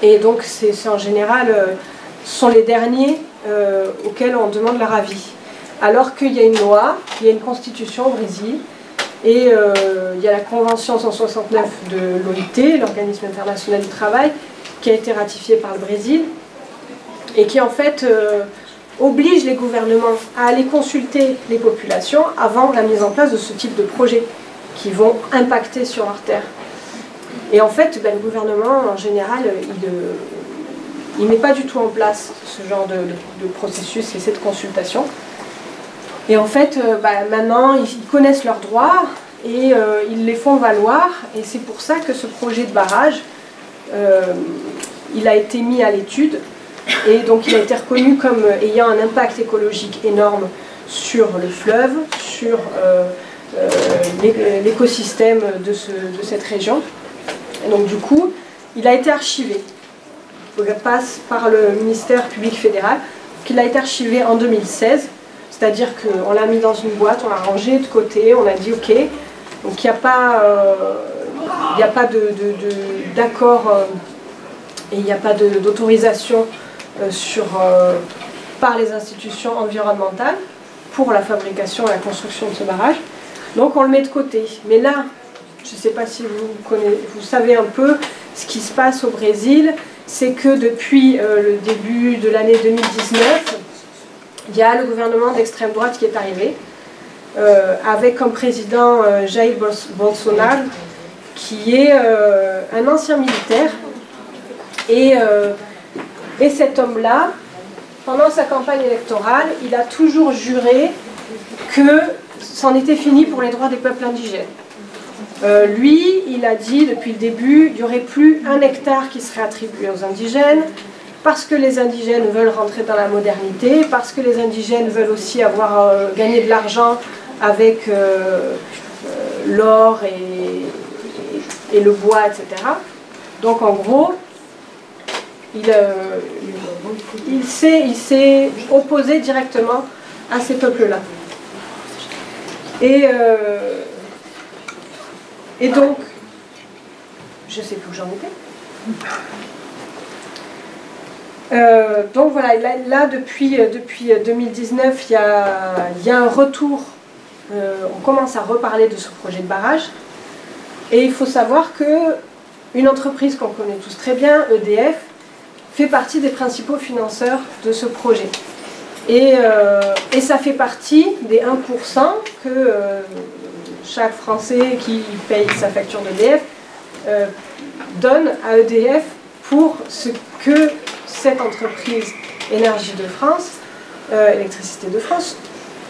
Et donc c'est en général sont les derniers auxquels on demande leur avis. Alors qu'il y a une loi, il y a une constitution au Brésil, et il y a la Convention 169 de l'OIT, l'Organisme international du travail, qui a été ratifiée par le Brésil, et qui en fait oblige les gouvernements à aller consulter les populations avant la mise en place de ce type de projets qui vont impacter sur leur terre. Et en fait, le gouvernement, en général, il ne met pas du tout en place ce genre de processus et cette consultation. Et en fait, maintenant, ils connaissent leurs droits et ils les font valoir. Et c'est pour ça que ce projet de barrage, il a été mis à l'étude. Et donc il a été reconnu comme ayant un impact écologique énorme sur le fleuve, sur l'écosystème de cette région. Et donc du coup, il a été archivé. Il passe par le ministère public fédéral. Il a été archivé en 2016. C'est-à-dire qu'on l'a mis dans une boîte, on l'a rangé de côté, on a dit OK. Donc il n'y a pas, d'accord et il n'y a pas d'autorisation par les institutions environnementales pour la fabrication et la construction de ce barrage. Donc on le met de côté. Mais là, je ne sais pas si vous savez un peu ce qui se passe au Brésil, c'est que depuis le début de l'année 2019, il y a le gouvernement d'extrême droite qui est arrivé, avec comme président Jair Bolsonaro, qui est un ancien militaire. Et cet homme-là, pendant sa campagne électorale, il a toujours juré que c'en était fini pour les droits des peuples indigènes. Lui, il a dit depuis le début, il n'y aurait plus un hectare qui serait attribué aux indigènes, parce que les indigènes veulent rentrer dans la modernité, parce que les indigènes veulent aussi avoir gagné de l'argent avec l'or et le bois, etc. Donc en gros, il s'est opposé directement à ces peuples-là. Et donc, je ne sais plus où j'en étais. Donc voilà, là depuis 2019, il y a un retour, on commence à reparler de ce projet de barrage. Et il faut savoir qu'une entreprise qu'on connaît tous très bien, EDF, fait partie des principaux financeurs de ce projet. Et ça fait partie des 1% que chaque Français qui paye sa facture d'EDF donne à EDF pour ce que cette entreprise Énergie de France, Électricité de France,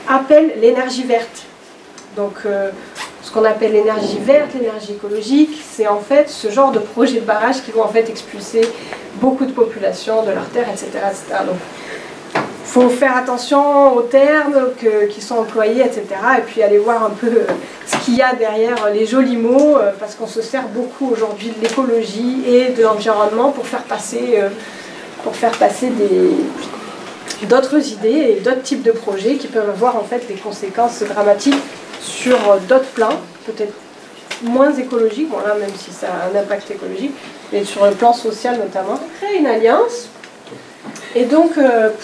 appelle l'énergie verte. Donc ce qu'on appelle l'énergie verte, l'énergie écologique, c'est en fait ce genre de projet de barrage qui vont en fait expulser beaucoup de populations de leur terre, etc. etc. Donc il faut faire attention aux termes qui sont employés, etc. Et puis aller voir un peu ce qu'il y a derrière les jolis mots, parce qu'on se sert beaucoup aujourd'hui de l'écologie et de l'environnement pour faire passer d'autres idées et d'autres types de projets qui peuvent avoir en fait des conséquences dramatiques sur d'autres plans, peut-être moins écologiques, bon là même si ça a un impact écologique, mais sur le plan social notamment. Créer une alliance, et donc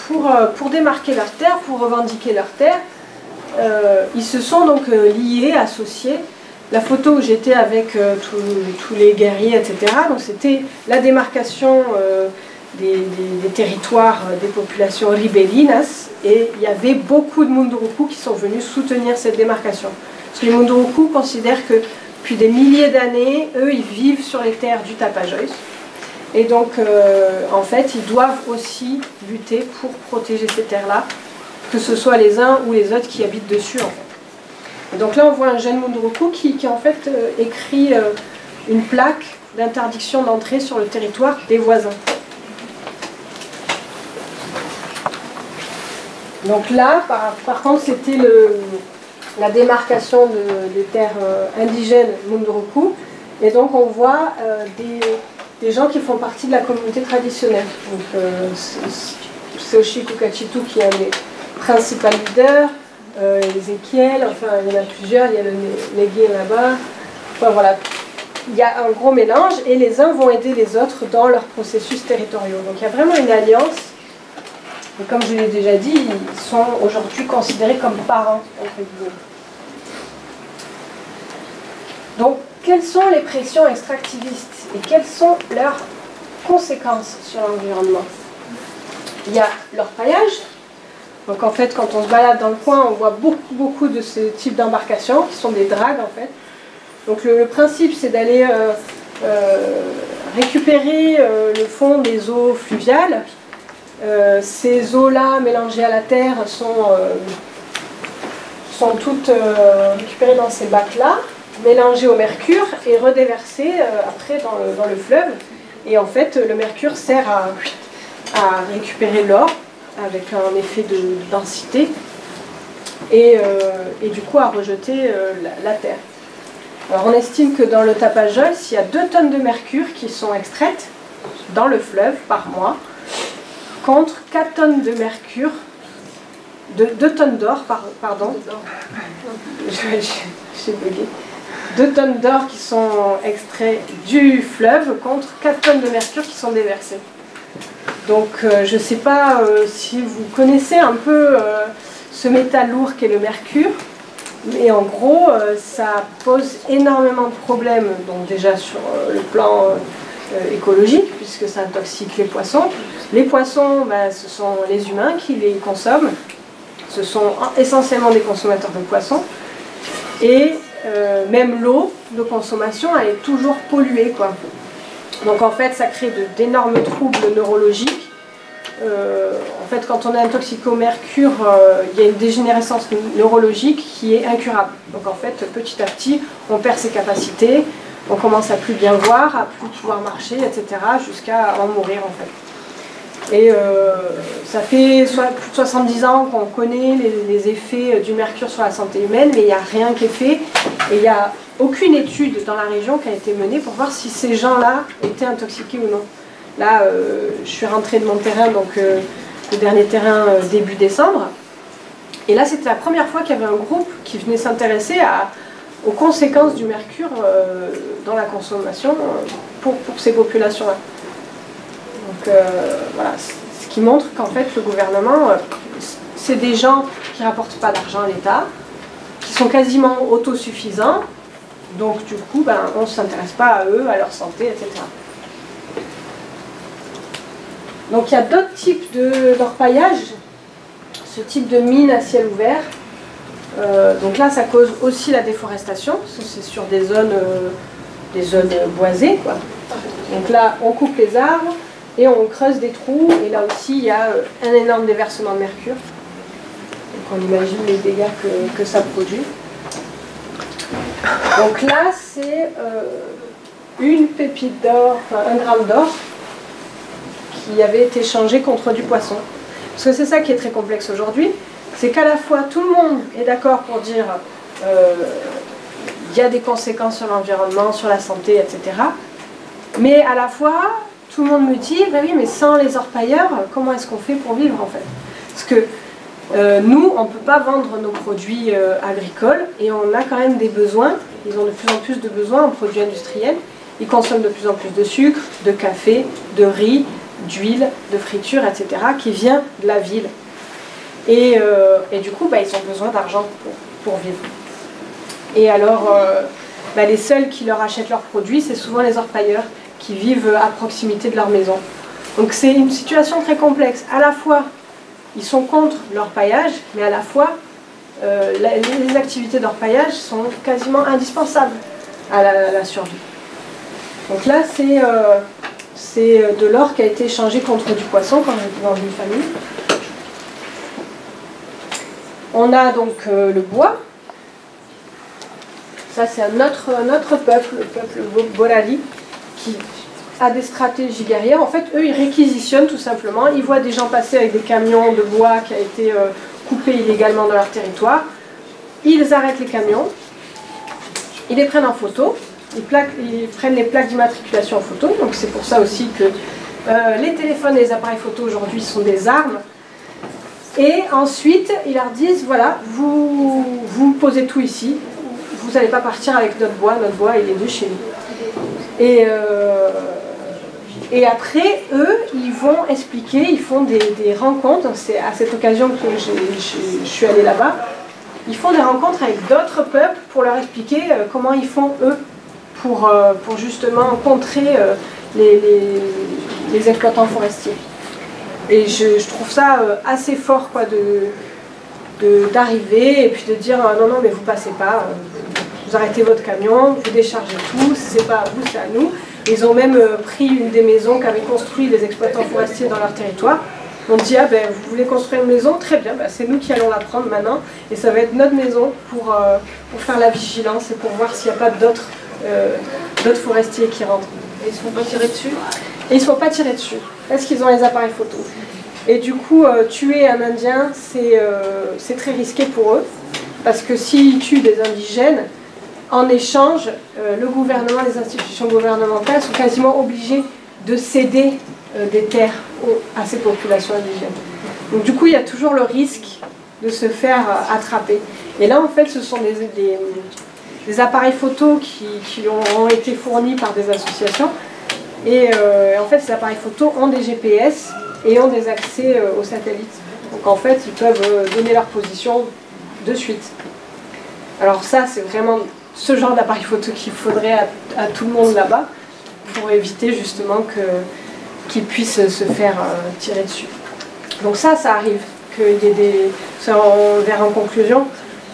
pour démarquer leur terre, pour revendiquer leur terre, ils se sont donc liés, associés. La photo où j'étais avec tous les guerriers, etc., donc c'était la démarcation des territoires des populations ribérinas, et il y avait beaucoup de Munduruku qui sont venus soutenir cette démarcation. Parce que les Munduruku considèrent que depuis des milliers d'années, eux, ils vivent sur les terres du Tapajós. Et donc, en fait, ils doivent aussi lutter pour protéger ces terres-là, que ce soit les uns ou les autres qui habitent dessus, en fait. Et donc là, on voit un jeune Munduruku qui en fait, écrit une plaque d'interdiction d'entrée sur le territoire des voisins. Donc là, par contre, c'était la démarcation des terres indigènes Munduruku. Et donc on voit des gens qui font partie de la communauté traditionnelle. Donc c'est Oshi Kukachitu qui est un des principaux leaders, Ezekiel, enfin il y en a plusieurs, il y a le Negué là-bas. Enfin voilà, il y a un gros mélange et les uns vont aider les autres dans leurs processus territoriaux. Donc il y a vraiment une alliance Et comme je l'ai déjà dit, ils sont aujourd'hui considérés comme parents, entre guillemets. Donc, quelles sont les pressions extractivistes et quelles sont leurs conséquences sur l'environnement? Il y a l'orpaillage. Donc en fait, quand on se balade dans le coin, on voit beaucoup de ce type d'embarcations, qui sont des dragues en fait. Donc le principe, c'est d'aller récupérer le fond des eaux fluviales. Ces eaux-là, mélangées à la terre, sont toutes récupérées dans ces bacs-là, mélangées au mercure et redéversées après dans le fleuve. Et en fait, le mercure sert à récupérer l'or, avec un effet de densité, et du coup à rejeter la terre. Alors on estime que dans le Tapajós, il y a 2 tonnes de mercure qui sont extraites dans le fleuve par mois, contre 4 tonnes de mercure, 2 tonnes d'or, pardon, j'ai bugué, 2 tonnes d'or qui sont extraits du fleuve contre 4 tonnes de mercure qui sont déversées. Donc je ne sais pas si vous connaissez un peu ce métal lourd qu'est le mercure, mais en gros ça pose énormément de problèmes, donc déjà sur le plan écologique, puisque ça intoxique les poissons. Les poissons, ce sont les humains qui les consomment, ce sont essentiellement des consommateurs de poissons, et même l'eau de consommation elle est toujours polluée, quoi. Donc en fait, ça crée d'énormes troubles neurologiques. En fait, quand on est intoxiqué au mercure, il y a une dégénérescence neurologique qui est incurable. Donc en fait, petit à petit, on perd ses capacités, on commence à plus bien voir, à plus pouvoir marcher, etc., jusqu'à en mourir en fait. Et ça fait plus de 70 ans qu'on connaît les effets du mercure sur la santé humaine, mais il n'y a rien qui est fait. Et il n'y a aucune étude dans la région qui a été menée pour voir si ces gens-là étaient intoxiqués ou non. Là, je suis rentrée de mon terrain, donc le dernier terrain début décembre. Et là, c'était la première fois qu'il y avait un groupe qui venait s'intéresser aux conséquences du mercure dans la consommation pour ces populations-là. Donc voilà, ce qui montre qu'en fait, le gouvernement, c'est des gens qui ne rapportent pas d'argent à l'État, qui sont quasiment autosuffisants. Donc du coup, on ne s'intéresse pas à eux, à leur santé, etc. Donc il y a d'autres types d'orpaillage, ce type de mine à ciel ouvert. Donc là, ça cause aussi la déforestation, c'est sur des zones boisées, quoi. Donc là, on coupe les arbres et on creuse des trous, et là aussi, il y a un énorme déversement de mercure. Donc on imagine les dégâts que ça produit. Donc là, c'est une pépite d'or, enfin 1 gramme d'or, qui avait été changé contre du poisson. Parce que c'est ça qui est très complexe aujourd'hui, c'est qu'à la fois tout le monde est d'accord pour dire il y a des conséquences sur l'environnement, sur la santé, etc. Mais à la fois, tout le monde me dit, oui, mais sans les orpailleurs, comment est-ce qu'on fait pour vivre en fait? Parce que nous, on ne peut pas vendre nos produits agricoles, et on a quand même des besoins. Ils ont de plus en plus de besoins en produits industriels. Ils consomment de plus en plus de sucre, de café, de riz, d'huile, de friture, etc., qui vient de la ville. Et du coup, ils ont besoin d'argent pour vivre. Et alors, les seuls qui leur achètent leurs produits, c'est souvent les orpailleurs qui vivent à proximité de leur maison. Donc c'est une situation très complexe. À la fois, ils sont contre l'orpaillage, mais à la fois, les activités d'orpaillage sont quasiment indispensables à la survie. Donc là, c'est de l'or qui a été échangé contre du poisson quand j'étais dans une famille. On a donc le bois. Ça, c'est un autre peuple, le peuple Borari, qui a des stratégies guerrières. En fait, eux, ils réquisitionnent tout simplement. Ils voient des gens passer avec des camions de bois qui a été coupé illégalement dans leur territoire. Ils arrêtent les camions, ils les prennent en photo, ils prennent les plaques d'immatriculation en photo. Donc c'est pour ça aussi que les téléphones et les appareils photo aujourd'hui sont des armes. Et ensuite, ils leur disent, voilà, vous posez tout ici, vous n'allez pas partir avec notre bois il est de chez nous. Et Et après, eux, ils vont expliquer, ils font des rencontres. C'est à cette occasion que je suis allée là-bas. Ils font des rencontres avec d'autres peuples pour leur expliquer comment ils font, eux, pour justement contrer les exploitants forestiers. Et je trouve ça assez fort, quoi, d'arriver et puis de dire non, non, mais vous passez pas, vous arrêtez votre camion, vous déchargez tout, c'est pas à vous, c'est à nous. Ils ont même pris une des maisons qu'avaient construit les exploitants forestiers dans leur territoire. On dit, ah ben vous voulez construire une maison, très bien, ben, c'est nous qui allons la prendre maintenant et ça va être notre maison pour faire la vigilance et pour voir s'il n'y a pas d'autres forestiers qui rentrent. Et ils ne se font pas tirer dessus? Et ils ne se font pas tirer dessus, parce qu'ils ont les appareils photo. Et du coup, tuer un Indien, c'est très risqué pour eux, parce que s'ils tuent des indigènes, en échange, le gouvernement, les institutions gouvernementales sont quasiment obligées de céder des terres à ces populations indigènes. Donc du coup, il y a toujours le risque de se faire attraper. Et là, en fait, ce sont des appareils photo qui ont été fournis par des associations. Et en fait, ces appareils photo ont des GPS et ont des accès aux satellites. Donc en fait, ils peuvent donner leur position de suite. Alors ça, c'est vraiment ce genre d'appareil photo qu'il faudrait à tout le monde là-bas pour éviter justement qu'ils puissent se faire tirer dessus. Donc ça arrive, qu'il y ait on verra en conclusion,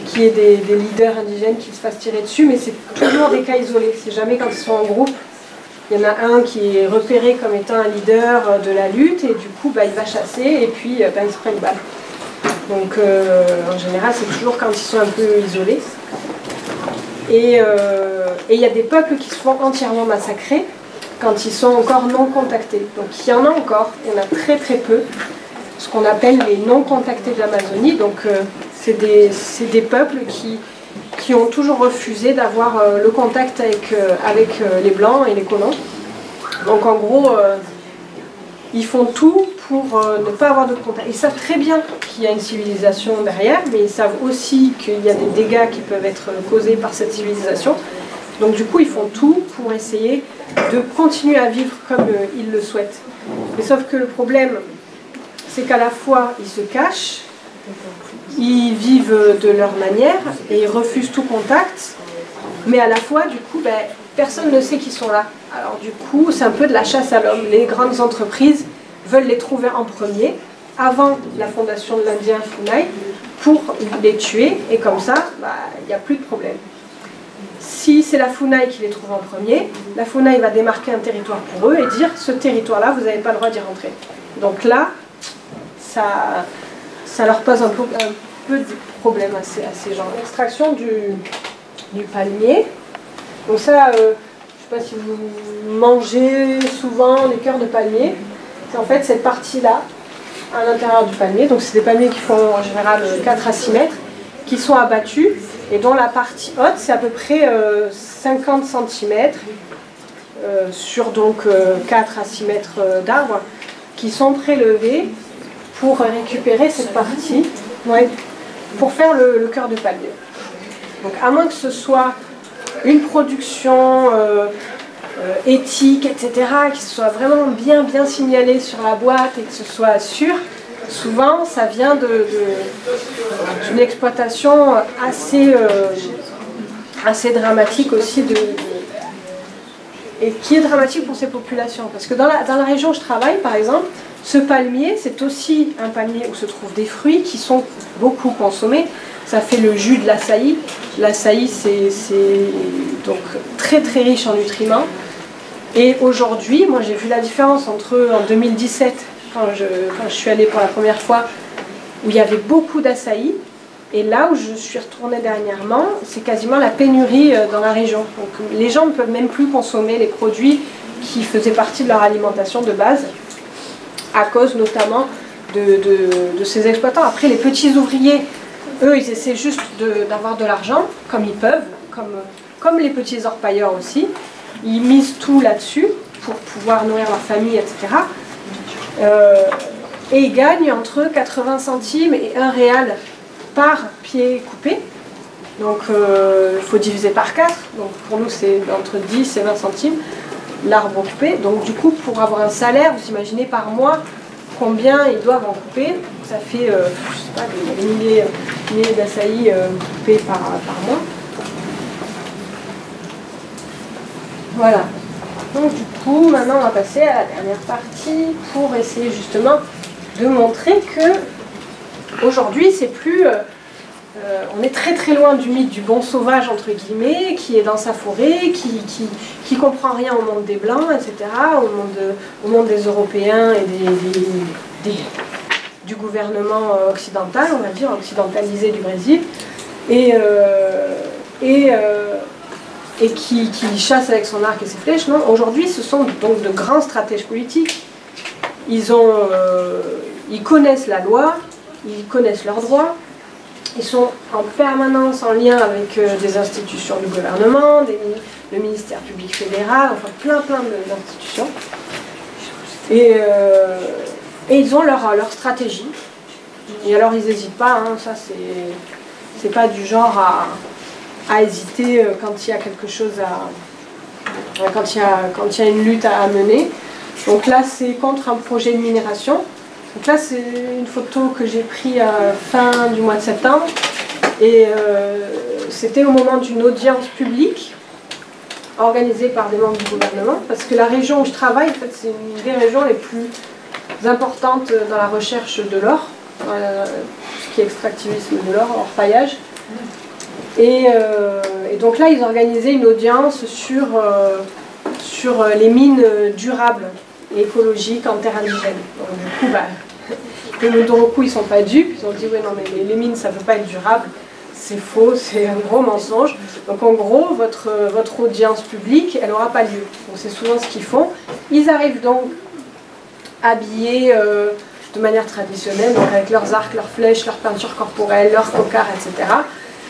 qu'il y ait des leaders indigènes qui se fassent tirer dessus, mais c'est toujours des cas isolés, c'est jamais quand ils sont en groupe. Il y en a un qui est repéré comme étant un leader de la lutte et du coup il va chasser et puis il se prend une balle. Donc en général c'est toujours quand ils sont un peu isolés. Et il y a des peuples qui se font entièrement massacrer quand ils sont encore non contactés. Donc il y en a encore, il y en a très très peu, ce qu'on appelle les non contactés de l'Amazonie. Donc c'est des peuples qui ont toujours refusé d'avoir le contact avec les Blancs et les colons. Donc en gros, ils font tout pour ne pas avoir de contact. Ils savent très bien qu'il y a une civilisation derrière, mais ils savent aussi qu'il y a des dégâts qui peuvent être causés par cette civilisation. Donc du coup, ils font tout pour essayer de continuer à vivre comme ils le souhaitent. Mais sauf que le problème, c'est qu'à la fois, ils se cachent, ils vivent de leur manière et ils refusent tout contact, mais à la fois, du coup, personne ne sait qu'ils sont là. Alors du coup, c'est un peu de la chasse à l'homme. Les grandes entreprises veulent les trouver en premier, avant la fondation de l'Indien Funai, pour les tuer, et comme ça, il n'y a plus de problème. Si c'est la Funai qui les trouve en premier, la Funai va démarquer un territoire pour eux et dire, ce territoire-là, vous n'avez pas le droit d'y rentrer. Donc là, ça leur pose un peu de problème à ces gens. L'extraction du palmier, donc ça, je ne sais pas si vous mangez souvent les cœurs de palmier, c'est en fait cette partie-là, à l'intérieur du palmier, donc c'est des palmiers qui font en général 4 à 6 mètres, qui sont abattus, et dont la partie haute, c'est à peu près 50 cm, sur donc 4 à 6 mètres d'arbres, qui sont prélevés pour récupérer cette partie, pour faire le cœur de palmier. Donc à moins que ce soit une production éthique, etc., qui soit vraiment bien signalée sur la boîte et que ce soit sûr, souvent ça vient d'une exploitation assez dramatique aussi, et qui est dramatique pour ces populations. Parce que dans la région où je travaille, par exemple, ce palmier, c'est aussi un palmier où se trouvent des fruits qui sont beaucoup consommés. Ça fait le jus de l'açaï. L'açaï, c'est donc très riche en nutriments. Et aujourd'hui, moi j'ai vu la différence entre en 2017, quand je suis allée pour la première fois, où il y avait beaucoup d'açaï, et là où je suis retournée dernièrement, c'est quasiment la pénurie dans la région. Donc les gens ne peuvent même plus consommer les produits qui faisaient partie de leur alimentation de base, à cause notamment de ces exploitants. Après, les petits ouvriers, eux, ils essaient juste d'avoir de l'argent, comme ils peuvent, comme les petits orpailleurs aussi. Ils misent tout là-dessus pour pouvoir nourrir leur famille, etc. Et ils gagnent entre 80 centimes et 1 réal par pied coupé. Donc il faut diviser par 4. Donc pour nous, c'est entre 10 et 20 centimes. l'arbre coupé. Donc du coup, pour avoir un salaire, vous imaginez par mois combien ils doivent en couper. Ça fait, je sais pas, des milliers d'açaïs coupés par mois. Voilà. Donc du coup, maintenant on va passer à la dernière partie pour essayer justement de montrer que aujourd'hui c'est plus... on est très très loin du mythe du bon sauvage entre guillemets, qui est dans sa forêt, qui comprend rien au monde des Blancs, etc., au monde des Européens et du gouvernement occidental, on va dire, occidentalisé du Brésil, et qui chasse avec son arc et ses flèches. Non, aujourd'hui ce sont donc de grands stratèges politiques. Ils connaissent la loi, ils connaissent leurs droits. Ils sont en permanence en lien avec des institutions du gouvernement, le ministère public fédéral, enfin plein d'institutions. Et ils ont leur stratégie. Et alors ils n'hésitent pas, hein, ça c'est pas du genre à hésiter quand il y a quelque chose quand il y a une lutte à mener. Donc là c'est contre un projet de minération. Donc là, c'est une photo que j'ai prise fin du mois de septembre. Et c'était au moment d'une audience publique organisée par des membres du gouvernement. Parce que la région où je travaille, en fait, c'est une des régions les plus importantes dans la recherche de l'or. Tout ce qui est extractivisme de l'or, orpaillage. Et donc là, ils organisaient une audience sur les mines durables et écologiques en terre indigène. Donc, du coup, les Mudoroku, ils ne sont pas dupes, ils ont dit ouais non mais les mines ça ne peut pas être durable, c'est faux, c'est un gros mensonge. Donc en gros, votre audience publique, elle n'aura pas lieu. Donc c'est souvent ce qu'ils font. Ils arrivent donc habillés de manière traditionnelle, donc avec leurs arcs, leurs flèches, leurs peintures corporelles, leurs cocards, etc.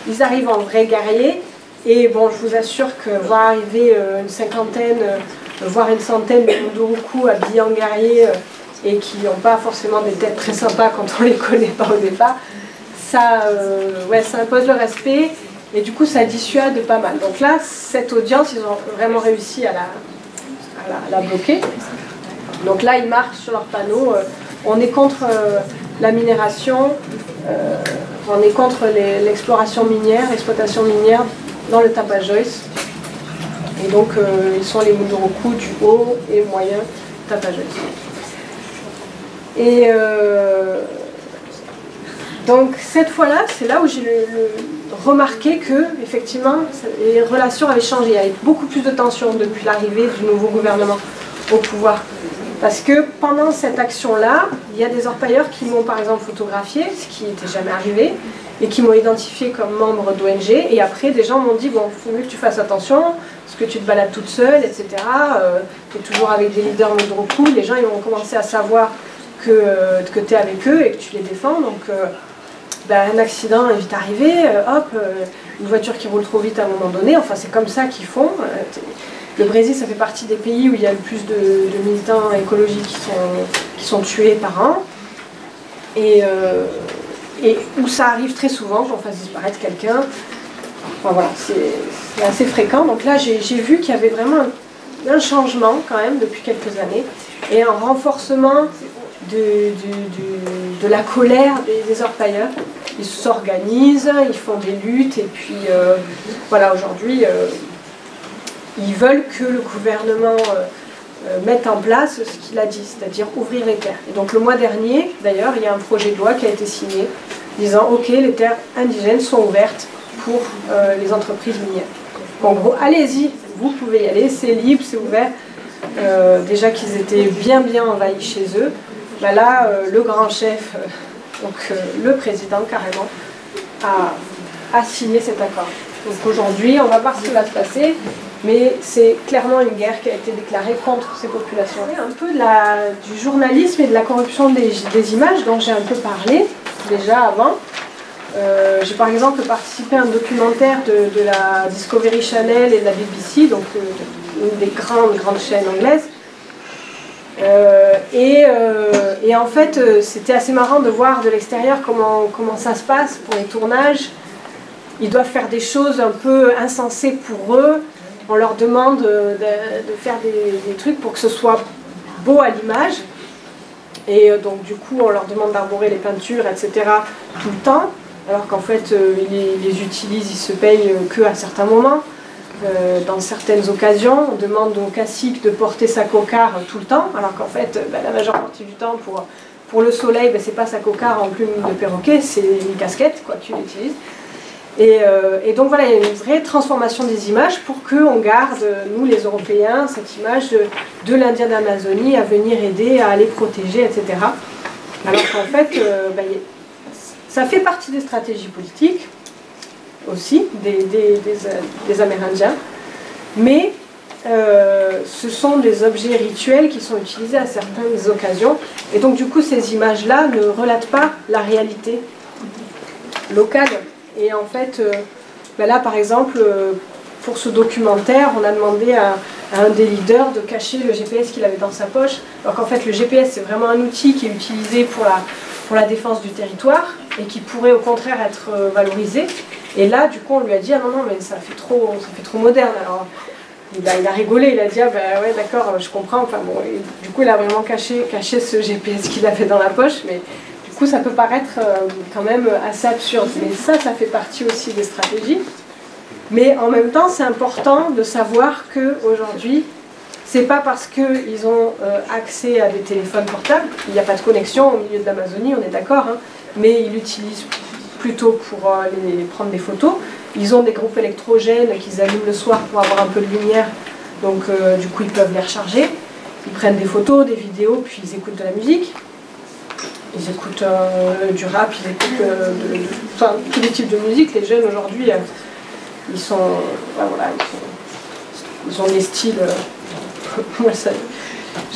Ils arrivent en vrais guerriers. Et bon, je vous assure que voir arriver une cinquantaine, voire une centaine de Mudoroku habillés en guerriers et qui n'ont pas forcément des têtes très sympas quand on ne les connaît pas au départ, ça impose le respect et du coup ça dissuade pas mal. Donc là, cette audience, ils ont vraiment réussi à la bloquer. Donc là, ils marquent sur leur panneau, on est contre la minération, on est contre l'exploration minière, l'exploitation minière dans le Tapajós. Et donc, ils sont les Mudoroku du haut et moyen Tapajós. Et donc, cette fois-là, c'est là où j'ai remarqué que, effectivement, les relations avaient changé. Il y avait beaucoup plus de tensions depuis l'arrivée du nouveau gouvernement au pouvoir. Parce que pendant cette action-là, il y a des orpailleurs qui m'ont par exemple photographié, ce qui n'était jamais arrivé, et qui m'ont identifié comme membre d'ONG. Et après, des gens m'ont dit, bon, il faut mieux que tu fasses attention, parce que tu te balades toute seule, etc. Tu es toujours avec des leaders Mudoroku. Les gens ils ont commencé à savoir que tu es avec eux et que tu les défends. Donc, un accident est vite arrivé, une voiture qui roule trop vite à un moment donné. Enfin, c'est comme ça qu'ils font. Le Brésil, ça fait partie des pays où il y a le plus de militants écologiques qui sont tués par an. Et où ça arrive très souvent qu'on fasse disparaître quelqu'un. Enfin voilà, c'est assez fréquent. Donc là, j'ai vu qu'il y avait vraiment un changement quand même depuis quelques années. Et un renforcement de la colère des orpailleurs. Ils s'organisent, ils font des luttes. Et puis voilà, aujourd'hui... ils veulent que le gouvernement mette en place ce qu'il a dit, c'est-à-dire ouvrir les terres. Et donc le mois dernier, d'ailleurs, il y a un projet de loi qui a été signé disant « Ok, les terres indigènes sont ouvertes pour les entreprises minières. » En gros, allez-y, vous pouvez y aller, c'est libre, c'est ouvert. Déjà qu'ils étaient bien envahis chez eux. Ben là, le grand chef, le président carrément, a signé cet accord. Donc aujourd'hui, on va voir ce qui va se passer. Mais c'est clairement une guerre qui a été déclarée contre ces populations. Un peu du journalisme et de la corruption des images dont j'ai un peu parlé déjà avant. J'ai par exemple participé à un documentaire de la Discovery Channel et de la BBC, donc une des grandes chaînes anglaises. Et en fait, c'était assez marrant de voir de l'extérieur comment ça se passe pour les tournages. Ils doivent faire des choses un peu insensées pour eux. on leur demande de faire des trucs pour que ce soit beau à l'image. Et donc du coup, on leur demande d'arborer les peintures, etc. tout le temps, alors qu'en fait, ils les utilisent, ils se payent qu'à certains moments. Dans certaines occasions, on demande au cacique de porter sa cocarde tout le temps, alors qu'en fait, la majeure partie du temps, pour le soleil, c'est pas sa cocarde en plume de perroquet, c'est une casquette qu'il utilise. Et donc voilà, il y a une vraie transformation des images pour qu'on garde, nous les Européens, cette image de l'Indien d'Amazonie à venir aider, à aller protéger, etc. Alors qu'en fait, ça fait partie des stratégies politiques aussi, des Amérindiens, mais ce sont des objets rituels qui sont utilisés à certaines occasions, et donc du coup ces images-là ne relatent pas la réalité locale. Et en fait, là par exemple, pour ce documentaire, on a demandé à un des leaders de cacher le GPS qu'il avait dans sa poche. Alors qu'en fait, le GPS, c'est vraiment un outil qui est utilisé pour la défense du territoire et qui pourrait au contraire être valorisé. Et là, du coup, on lui a dit « Ah non, non, mais ça fait trop moderne. » Alors, il a rigolé, il a dit « Ah ben ouais, d'accord, je comprends. » Enfin bon, et du coup, il a vraiment caché ce GPS qu'il avait dans la poche, mais du coup, ça peut paraître quand même assez absurde. Mais ça fait partie aussi des stratégies. Mais en même temps, c'est important de savoir qu'aujourd'hui, c'est pas parce qu'ils ont accès à des téléphones portables, il n'y a pas de connexion au milieu de l'Amazonie, on est d'accord, hein, mais ils l'utilisent plutôt pour aller prendre des photos. Ils ont des groupes électrogènes qu'ils allument le soir pour avoir un peu de lumière, donc du coup ils peuvent les recharger. Ils prennent des photos, des vidéos, puis ils écoutent de la musique. Ils écoutent du rap, ils écoutent tous les types de musique. Les jeunes aujourd'hui, ils ont des styles, moi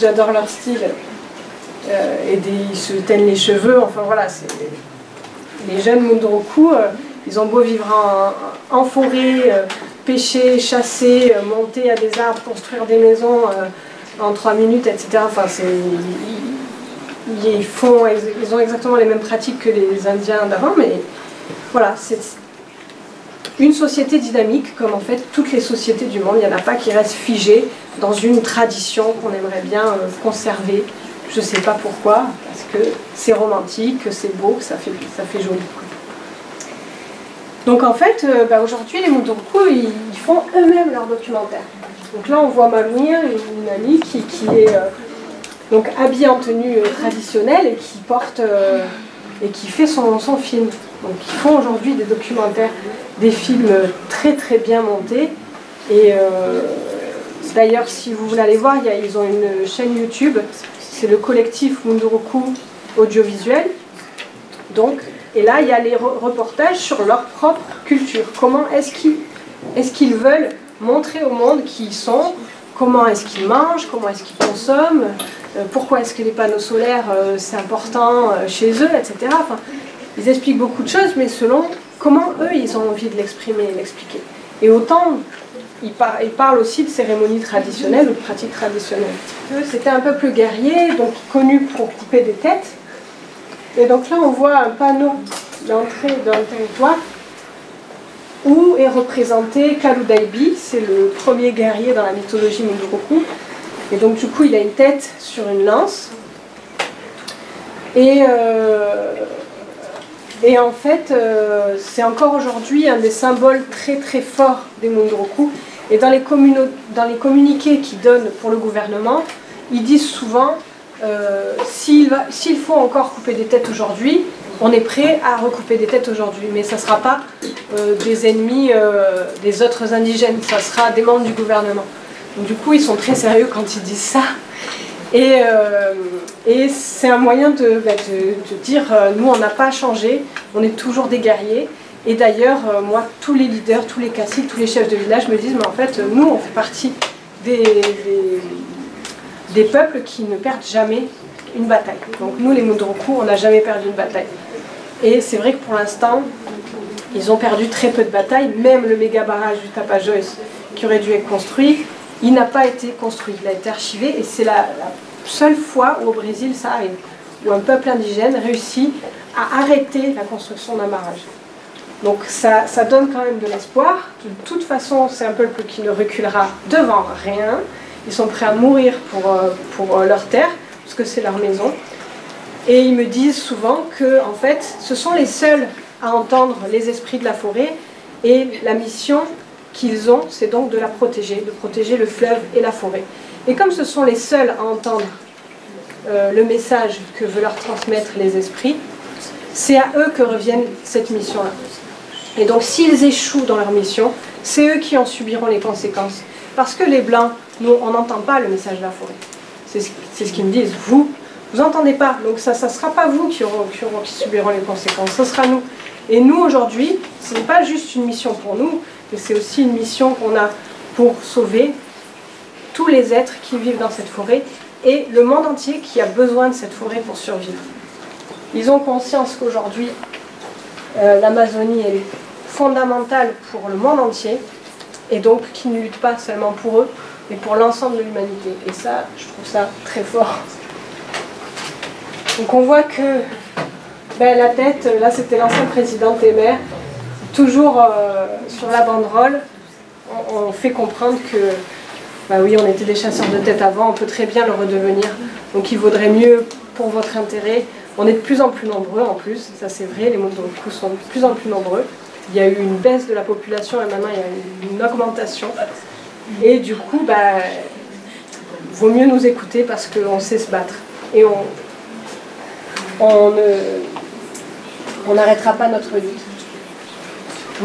j'adore leur style, ils se teignent les cheveux, enfin voilà, les jeunes Munduruku, ils ont beau vivre en forêt, pêcher, chasser, monter à des arbres, construire des maisons en 3 minutes, etc. Enfin, ils ont exactement les mêmes pratiques que les Indiens d'avant, mais voilà, c'est une société dynamique, comme en fait toutes les sociétés du monde. Il n'y en a pas qui restent figées dans une tradition qu'on aimerait bien conserver. Je ne sais pas pourquoi, parce que c'est romantique, que c'est beau, que ça fait joli. Donc en fait, aujourd'hui, les Munduruku, ils font eux-mêmes leurs documentaires. Donc là, on voit Mamir, une amie qui est donc habillée en tenue traditionnelle et qui porte et qui fait son film. Donc ils font aujourd'hui des documentaires, des films très très bien montés. Et d'ailleurs, si vous voulez aller voir, ils ont une chaîne YouTube, c'est le collectif Munduruku audiovisuel. Donc, et là, il y a les reportages sur leur propre culture. Comment est-ce qu'ils veulent montrer au monde qui ils sont, comment est-ce qu'ils mangent, comment est-ce qu'ils consomment, pourquoi est-ce que les panneaux solaires, c'est important chez eux, etc. Enfin, ils expliquent beaucoup de choses, mais selon comment eux, ils ont envie de l'exprimer et l'expliquer. Et autant, ils parlent aussi de cérémonies traditionnelles ou de pratiques traditionnelles. Eux, c'était un peuple guerrier, donc connu pour couper des têtes. Et donc là, on voit un panneau d'entrée dans le territoire où est représenté Kaludaibi, c'est le premier guerrier dans la mythologie Munduruku. Et donc du coup, il a une tête sur une lance. Et en fait, c'est encore aujourd'hui un des symboles très très forts des Munduruku. Et dans les communiqués qu'ils donnent pour le gouvernement, ils disent souvent s'il faut encore couper des têtes aujourd'hui, on est prêt à recouper des têtes aujourd'hui, mais ça ne sera pas des ennemis des autres indigènes, ça sera des membres du gouvernement. Donc, du coup, ils sont très sérieux quand ils disent ça. Et c'est un moyen de dire nous, on n'a pas changé, on est toujours des guerriers. Et d'ailleurs, moi, tous les leaders, tous les caciques, tous les chefs de village me disent mais en fait, nous, on fait partie des peuples qui ne perdent jamais une bataille. Donc nous, les Munduruku, on n'a jamais perdu une bataille. Et c'est vrai que pour l'instant, ils ont perdu très peu de batailles. Même le méga barrage du Tapajós, qui aurait dû être construit, il n'a pas été construit. Il a été archivé et c'est la seule fois où au Brésil ça arrive, où un peuple indigène réussit à arrêter la construction d'un barrage. Donc ça donne quand même de l'espoir. De toute façon, c'est un peuple qui ne reculera devant rien. Ils sont prêts à mourir pour leur terre, parce que c'est leur maison. Et ils me disent souvent que, en fait, ce sont les seuls à entendre les esprits de la forêt, et la mission qu'ils ont, c'est donc de protéger le fleuve et la forêt. Et comme ce sont les seuls à entendre le message que veulent leur transmettre les esprits, c'est à eux que revienne cette mission-là. Et donc s'ils échouent dans leur mission, c'est eux qui en subiront les conséquences. Parce que les Blancs, nous, on n'entend pas le message de la forêt. C'est ce qu'ils me disent. Vous n'entendez pas. Donc ça ne sera pas vous qui subiront les conséquences, ce sera nous. Et nous, aujourd'hui, ce n'est pas juste une mission pour nous, mais c'est aussi une mission qu'on a pour sauver tous les êtres qui vivent dans cette forêt et le monde entier qui a besoin de cette forêt pour survivre. Ils ont conscience qu'aujourd'hui, l'Amazonie est fondamentale pour le monde entier, et donc qu'ils ne luttent pas seulement pour eux, mais pour l'ensemble de l'humanité. Et ça, je trouve ça très fort. Donc on voit que la tête, là c'était l'ancien président Temer, toujours sur la banderole, on fait comprendre que oui, on était des chasseurs de tête avant, on peut très bien le redevenir. Donc il vaudrait mieux, pour votre intérêt, on est de plus en plus nombreux en plus, ça c'est vrai, les Munduruku sont de plus en plus nombreux. Il y a eu une baisse de la population et maintenant il y a une augmentation. Et du coup, vaut mieux nous écouter parce qu'on sait se battre. Et on n'arrêtera pas notre lutte.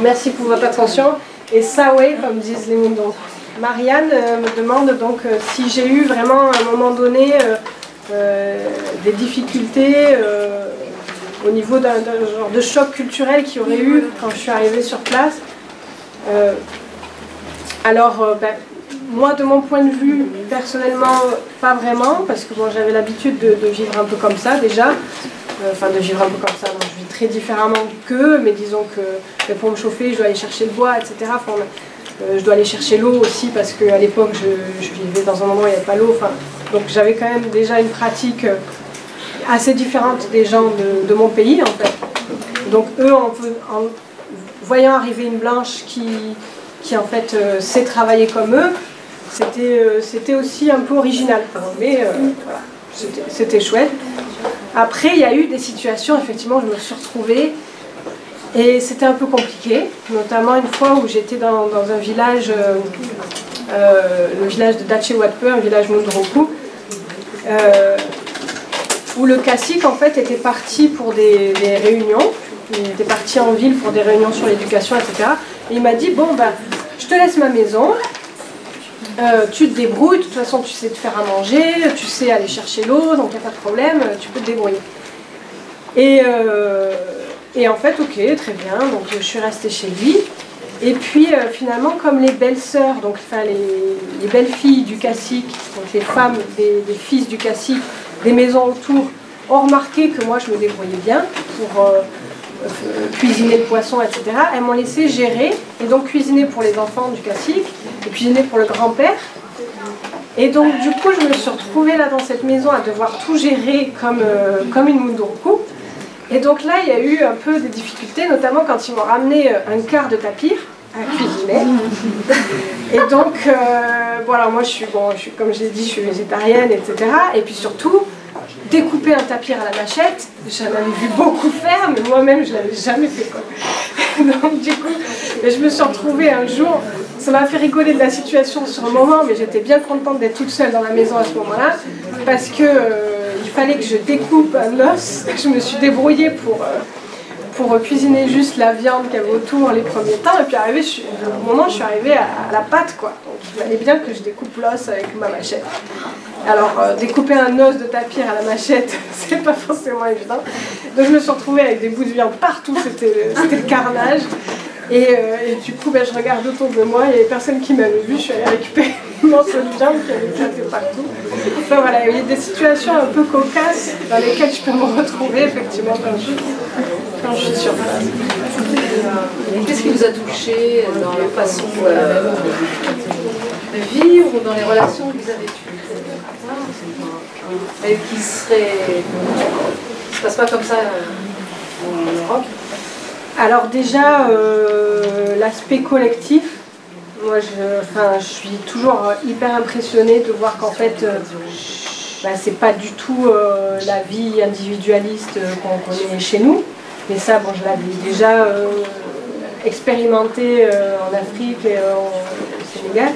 Merci pour votre attention. Et Sawe, comme disent les Munduruku. Marianne me demande donc si j'ai eu vraiment à un moment donné des difficultés au niveau d'un genre de choc culturel qu'il y aurait eu quand je suis arrivée sur place. Moi, de mon point de vue, personnellement, pas vraiment, parce que j'avais l'habitude de vivre un peu comme ça déjà. De vivre un peu comme ça, je vis très différemment qu'eux, mais disons que pour me chauffer, je dois aller chercher le bois, etc. Je dois aller chercher l'eau aussi, parce qu'à l'époque, je vivais dans un endroit où il n'y avait pas l'eau. Donc j'avais quand même déjà une pratique assez différente des gens de mon pays, en fait. Donc eux, en voyant arriver une blanche qui en fait, sait travailler comme eux, c'était aussi un peu original. Mais voilà, c'était chouette. Après, il y a eu des situations, effectivement, où je me suis retrouvée, et c'était un peu compliqué, notamment une fois où j'étais dans un village, le village de Dachehuatpe, un village Munduruku, où le cacique en fait était parti pour des réunions, il était parti en ville pour des réunions sur l'éducation, etc. Et il m'a dit, bon, je te laisse ma maison, tu te débrouilles, de toute façon tu sais te faire à manger, tu sais aller chercher l'eau, donc il n'y a pas de problème, tu peux te débrouiller. Et en fait, ok, très bien, donc je suis restée chez lui. Et puis finalement, comme les belles-sœurs, donc les belles-filles du cacique, donc les femmes des fils du cacique, des maisons autour, ont remarqué que moi je me débrouillais bien pour cuisiner le poisson, etc. Elles m'ont laissé gérer, et donc cuisiner pour les enfants du cacique, et cuisiner pour le grand-père. Et donc du coup, je me suis retrouvée là dans cette maison à devoir tout gérer comme une Munduruku. Et donc là, il y a eu un peu des difficultés, notamment quand ils m'ont ramené un quart de tapir à cuisiner. Et donc, voilà, moi je suis, comme je l'ai dit, je suis végétarienne, etc. Et puis surtout, découper un tapir à la machette, j'en avais vu beaucoup faire, mais moi-même je ne l'avais jamais fait, quoi. Donc du coup, je me suis retrouvée un jour, ça m'a fait rigoler de la situation sur un moment, mais j'étais bien contente d'être toute seule dans la maison à ce moment-là, parce que il fallait que je découpe un os. Je me suis débrouillée pour cuisiner juste la viande qu'il y avait autour les premiers temps, et puis au moment où je suis arrivée à la pâte, quoi. Donc il fallait bien que je découpe l'os avec ma machette. Alors découper un os de tapir à la machette, c'est pas forcément évident. Donc je me suis retrouvée avec des bouts de viande partout, c'était le carnage. Et du coup, je regarde autour de moi, il y avait personne qui m'avait vu, je suis allée récupérer un morceau de viande qui avait éclaté partout. Enfin voilà, il y a des situations un peu cocasses dans lesquelles je peux me retrouver effectivement quand je suis sur place. Qu'est-ce qui vous a touché dans la façon de vivre ou dans les relations que vous avez eues et qui ne se passe pas comme ça en Europe? Alors déjà, l'aspect collectif, moi je suis toujours hyper impressionnée de voir qu'en fait, c'est pas du tout la vie individualiste qu'on connaît chez nous. Mais ça, bon, je l'avais déjà expérimenté en Afrique et au Sénégal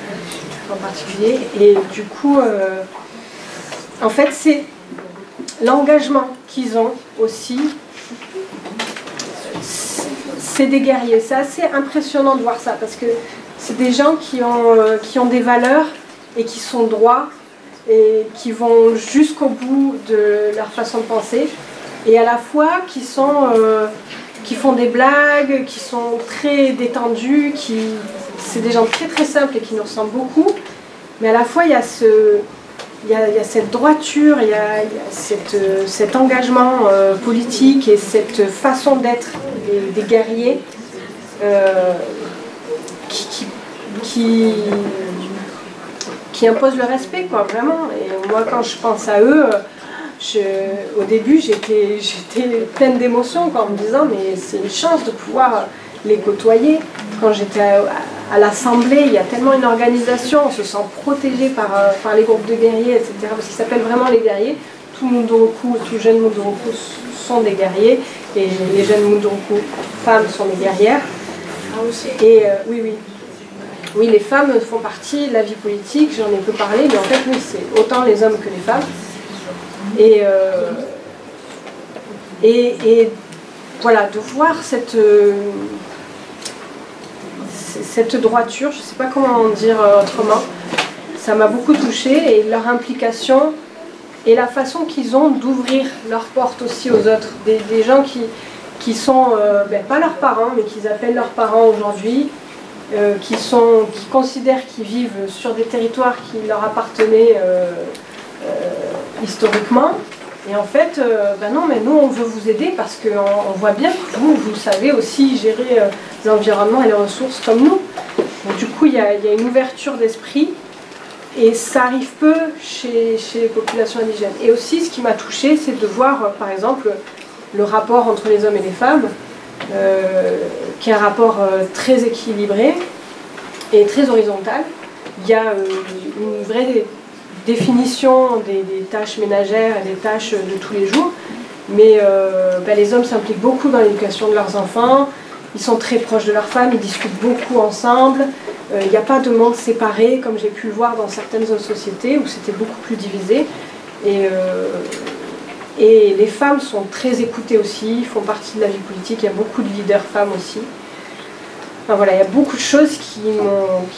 en particulier. Et du coup, en fait, c'est l'engagement qu'ils ont aussi. C'est des guerriers. C'est assez impressionnant de voir ça parce que c'est des gens qui ont des valeurs et qui sont droits et qui vont jusqu'au bout de leur façon de penser et à la fois qui font des blagues, qui sont très détendus, c'est des gens très très simples et qui nous ressemblent beaucoup, mais à la fois il y a cette droiture, il y a cet engagement politique et cette façon d'être des guerriers qui imposent le respect, quoi, vraiment. Et moi, quand je pense à eux, au début, j'étais pleine d'émotions en me disant mais c'est une chance de pouvoir les côtoyer. Quand j'étais à l'Assemblée, il y a tellement une organisation, on se sent protégé par les groupes de guerriers, etc. Parce qu'ils s'appellent vraiment les guerriers. Tout Munduruku, tout jeune Munduruku sont des guerriers et les jeunes Munduruku femmes sont des guerrières. Et oui, les femmes font partie de la vie politique, j'en ai peu parlé, mais en fait, oui, c'est autant les hommes que les femmes. Et voilà, de voir cette droiture, je ne sais pas comment dire autrement, ça m'a beaucoup touchée, et leur implication et la façon qu'ils ont d'ouvrir leurs portes aussi aux autres, des gens qui sont pas leurs parents, mais qu'ils appellent leurs parents aujourd'hui, qui considèrent qu'ils vivent sur des territoires qui leur appartenaient historiquement. Et en fait, non, mais nous on veut vous aider parce qu'on voit bien que vous savez aussi gérer l'environnement et les ressources comme nous. Donc, du coup, il y a une ouverture d'esprit et ça arrive peu chez les populations indigènes. Et aussi, ce qui m'a touchée, c'est de voir, par exemple, le rapport entre les hommes et les femmes, qui est un rapport très équilibré et très horizontal. Il y a une vraie définition des tâches ménagères et des tâches de tous les jours, mais les hommes s'impliquent beaucoup dans l'éducation de leurs enfants, ils sont très proches de leurs femmes, ils discutent beaucoup ensemble, il n'y a pas de monde séparé comme j'ai pu le voir dans certaines autres sociétés où c'était beaucoup plus divisé, et les femmes sont très écoutées aussi, font partie de la vie politique, il y a beaucoup de leaders femmes aussi. Enfin, voilà, il y a beaucoup de choses qui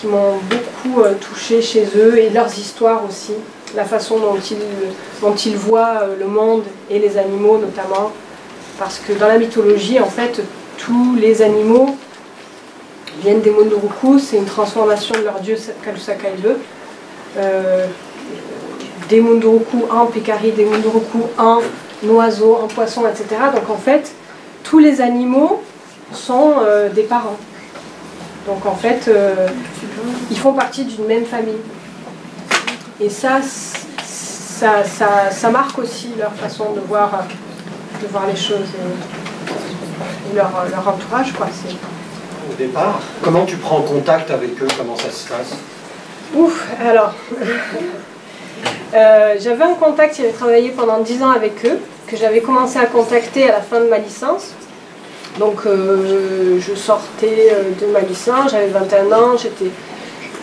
m'ont beaucoup touchée chez eux et leurs histoires aussi, la façon dont ils voient le monde et les animaux notamment, parce que dans la mythologie, en fait, tous les animaux viennent des Munduruku, c'est une transformation de leur dieu Kalusakaïbe, des Munduruku en pécari, des Munduruku en oiseaux, en poissons, etc. Donc en fait, tous les animaux sont des parents. Donc en fait, ils font partie d'une même famille. Et ça marque aussi leur façon de voir les choses et leur entourage, quoi. Au départ, comment tu prends contact avec eux? Comment ça se passe? Ouf, alors... j'avais un contact, j'avais travaillé pendant 10 ans avec eux, que j'avais commencé à contacter à la fin de ma licence. Donc je sortais de ma licence, j'avais 21 ans,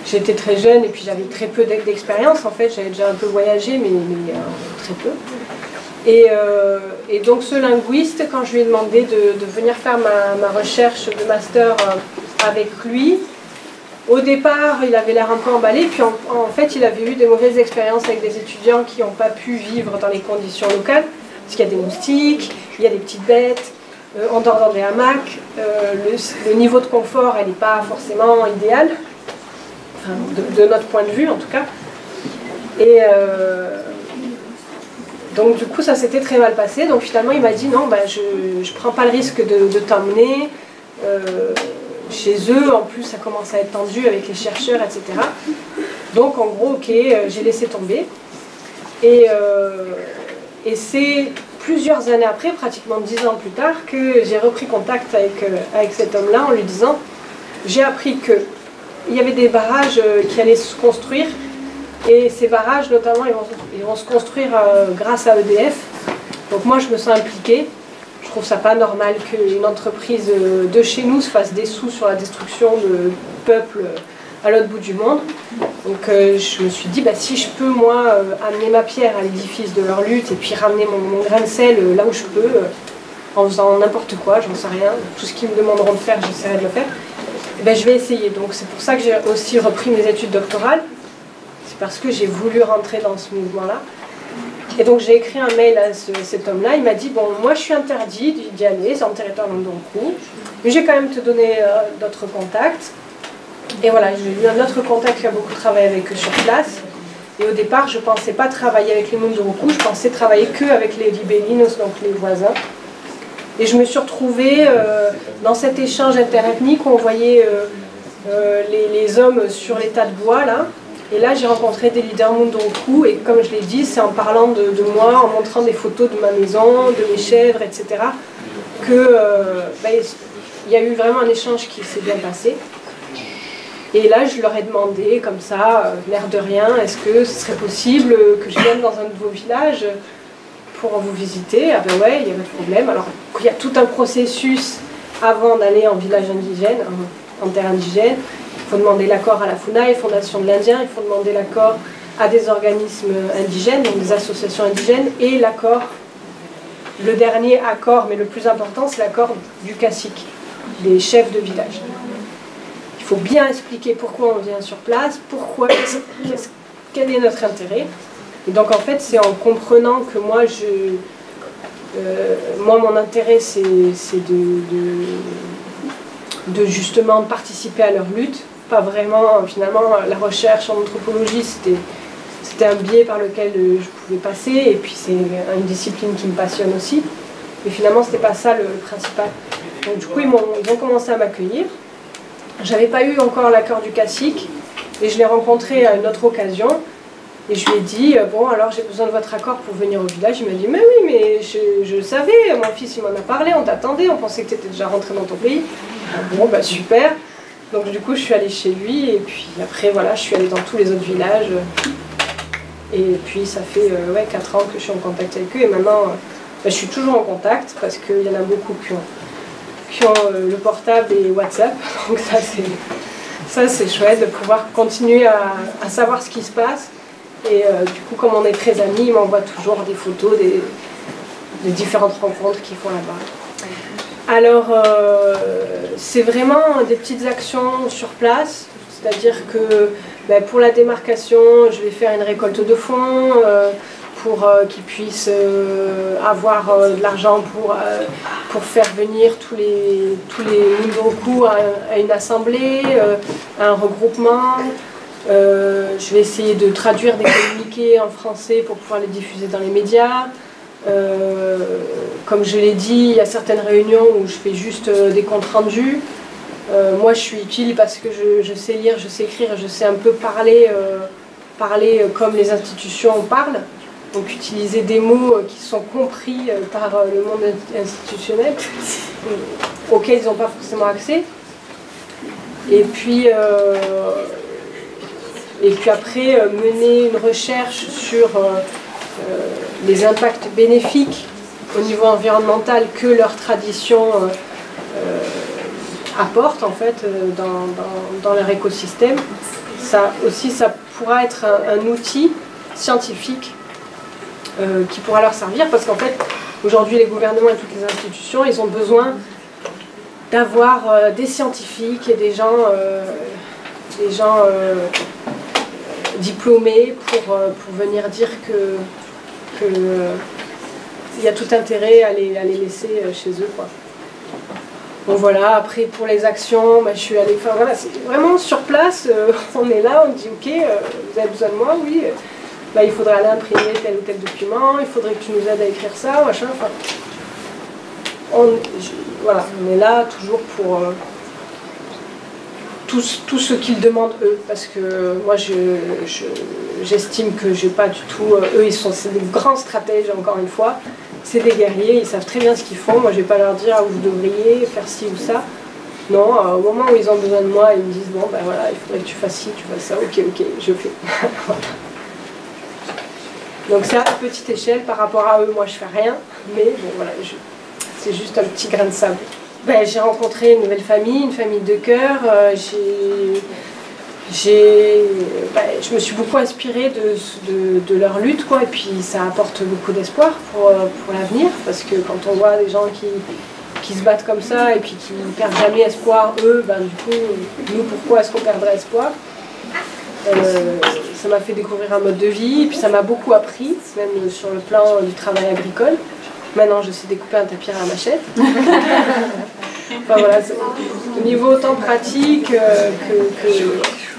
j'étais très jeune et puis j'avais très peu d'expérience en fait, j'avais déjà un peu voyagé mais très peu. Et donc ce linguiste, quand je lui ai demandé de venir faire ma recherche de master avec lui, au départ il avait l'air un peu emballé, puis en fait il avait eu des mauvaises expériences avec des étudiants qui n'ont pas pu vivre dans les conditions locales, parce qu'il y a des moustiques, il y a des petites bêtes, on dort dans des hamacs, le niveau de confort n'est pas forcément idéal, enfin, de notre point de vue en tout cas. Et donc du coup ça s'était très mal passé, donc finalement il m'a dit non, je ne prends pas le risque de t'emmener chez eux, en plus ça commence à être tendu avec les chercheurs, etc. Donc en gros ok, j'ai laissé tomber. Et c'est plusieurs années après, pratiquement 10 ans plus tard, que j'ai repris contact avec cet homme-là en lui disant, j'ai appris qu'il y avait des barrages qui allaient se construire, et ces barrages notamment ils vont se construire grâce à EDF. Donc moi je me sens impliquée. Je trouve ça pas normal qu'une entreprise de chez nous se fasse des sous sur la destruction de peuples à l'autre bout du monde. Donc je me suis dit, bah, si je peux moi amener ma pierre à l'édifice de leur lutte et puis ramener mon grain de sel là où je peux, en faisant n'importe quoi, j'en sais rien, tout ce qu'ils me demanderont de faire, j'essaierai de le faire, et ben, je vais essayer. Donc c'est pour ça que j'ai aussi repris mes études doctorales, c'est parce que j'ai voulu rentrer dans ce mouvement-là. Et donc j'ai écrit un mail à cet homme-là, il m'a dit, bon, moi je suis interdit d'y aller, c'est en territoire Mandonkou, mais j'ai quand même te donné d'autres contacts. Et voilà, j'ai eu un autre contact qui a beaucoup travaillé avec eux sur place. Et au départ, je ne pensais pas travailler avec les Munduruku, je pensais travailler qu'avec les Libellinos, donc les voisins. Et je me suis retrouvée dans cet échange interethnique où on voyait les hommes sur les tas de bois, là. Et là, j'ai rencontré des leaders Munduruku, et comme je l'ai dit, c'est en parlant de moi, en montrant des photos de ma maison, de mes chèvres, etc., que y a eu vraiment un échange qui s'est bien passé. Et là, je leur ai demandé, comme ça, l'air de rien, est-ce que ce serait possible que je vienne dans un de vos villages pour vous visiter? Ah ben ouais, il n'y a pas de problème. Alors, il y a tout un processus avant d'aller en village indigène, en terre indigène. Il faut demander l'accord à la FUNAI, Fondation de l'Indien, il faut demander l'accord à des organismes indigènes, donc des associations indigènes, et l'accord, le dernier accord, mais le plus important, c'est l'accord du cacique, des chefs de village. Il faut bien expliquer pourquoi on vient sur place, quel est notre intérêt. Et donc en fait, c'est en comprenant que moi, mon intérêt, c'est de justement participer à leur lutte. Pas vraiment, finalement, la recherche en anthropologie, c'était un biais par lequel je pouvais passer, et puis c'est une discipline qui me passionne aussi. Mais finalement, c'était pas ça le principal. Donc du coup, ils ont commencé à m'accueillir. J'avais pas eu encore l'accord du cacique, et je l'ai rencontré à une autre occasion, et je lui ai dit, bon, alors j'ai besoin de votre accord pour venir au village. Il m'a dit, mais oui, mais je savais, mon fils il m'en a parlé, on t'attendait, on pensait que tu étais déjà rentré dans ton pays. Bon, bah super. Donc du coup, je suis allée chez lui, et puis après, voilà, je suis allée dans tous les autres villages, et puis ça fait 4 ans que je suis en contact avec eux, et maintenant, je suis toujours en contact, parce qu'il y en a beaucoup qui ont le portable et WhatsApp, donc ça c'est chouette de pouvoir continuer à savoir ce qui se passe. Et du coup, comme on est très amis, ils m'envoient toujours des photos des différentes rencontres qu'ils font là-bas. Alors, c'est vraiment des petites actions sur place, c'est-à-dire que pour la démarcation, je vais faire une récolte de fonds, pour qu'ils puissent avoir de l'argent pour faire venir tous les Munduruku à une assemblée, à un regroupement. Je vais essayer de traduire des communiqués en français pour pouvoir les diffuser dans les médias. Comme je l'ai dit, il y a certaines réunions où je fais juste des comptes rendus. Moi je suis utile parce que je sais lire, je sais écrire, je sais un peu parler comme les institutions parlent. Donc utiliser des mots qui sont compris par le monde institutionnel, auxquels ils n'ont pas forcément accès. Et puis après, mener une recherche sur les impacts bénéfiques au niveau environnemental que leur tradition apporte en fait dans leur écosystème. Ça aussi, ça pourra être un outil scientifique qui pourra leur servir, parce qu'en fait, aujourd'hui, les gouvernements et toutes les institutions, ils ont besoin d'avoir des scientifiques et des gens diplômés pour venir dire que il y a tout intérêt à les laisser chez eux, quoi. Bon voilà, après pour les actions, je suis allée, enfin voilà, c'est vraiment sur place, on est là, on dit ok, vous avez besoin de moi, oui, il faudrait aller imprimer tel ou tel document, il faudrait que tu nous aides à écrire ça, machin, enfin. Voilà, on est là toujours pour tout ce qu'ils demandent eux, parce que moi j'estime que j'ai pas du tout, eux c'est des grands stratèges encore une fois, c'est des guerriers, ils savent très bien ce qu'ils font. Moi, je vais pas leur dire ah, vous devriez faire ci ou ça. Non, au moment où ils ont besoin de moi, ils me disent bon ben voilà, il faudrait que tu fasses ci, tu fasses ça. Ok, je fais. Voilà. Donc c'est à petite échelle par rapport à eux. Moi, je fais rien, mais bon voilà, c'est juste un petit grain de sable. Ben, j'ai rencontré une nouvelle famille, une famille de cœur. Je me suis beaucoup inspirée de leur lutte, quoi, et puis ça apporte beaucoup d'espoir pour l'avenir, parce que quand on voit des gens qui se battent comme ça et puis qui ne perdent jamais espoir, eux, ben, du coup, nous, pourquoi est-ce qu'on perdrait espoir? Ça m'a fait découvrir un mode de vie, et puis ça m'a beaucoup appris, même sur le plan du travail agricole. Maintenant, je sais découper un tapis à la machette. Enfin, voilà, au niveau autant pratique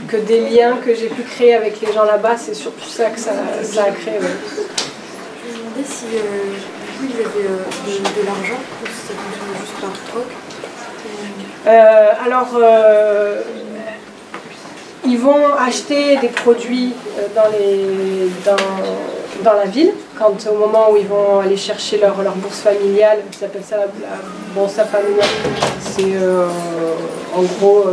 que des liens que j'ai pu créer avec les gens là-bas, c'est surtout ça que ça a créé. Ouais. Je me demandais si vous avez de l'argent ou si ça fonctionne juste par troc. Ils vont acheter des produits dans la ville, quand au moment où ils vont aller chercher leur bourse familiale, ils appellent ça la bourse familiale, c'est en gros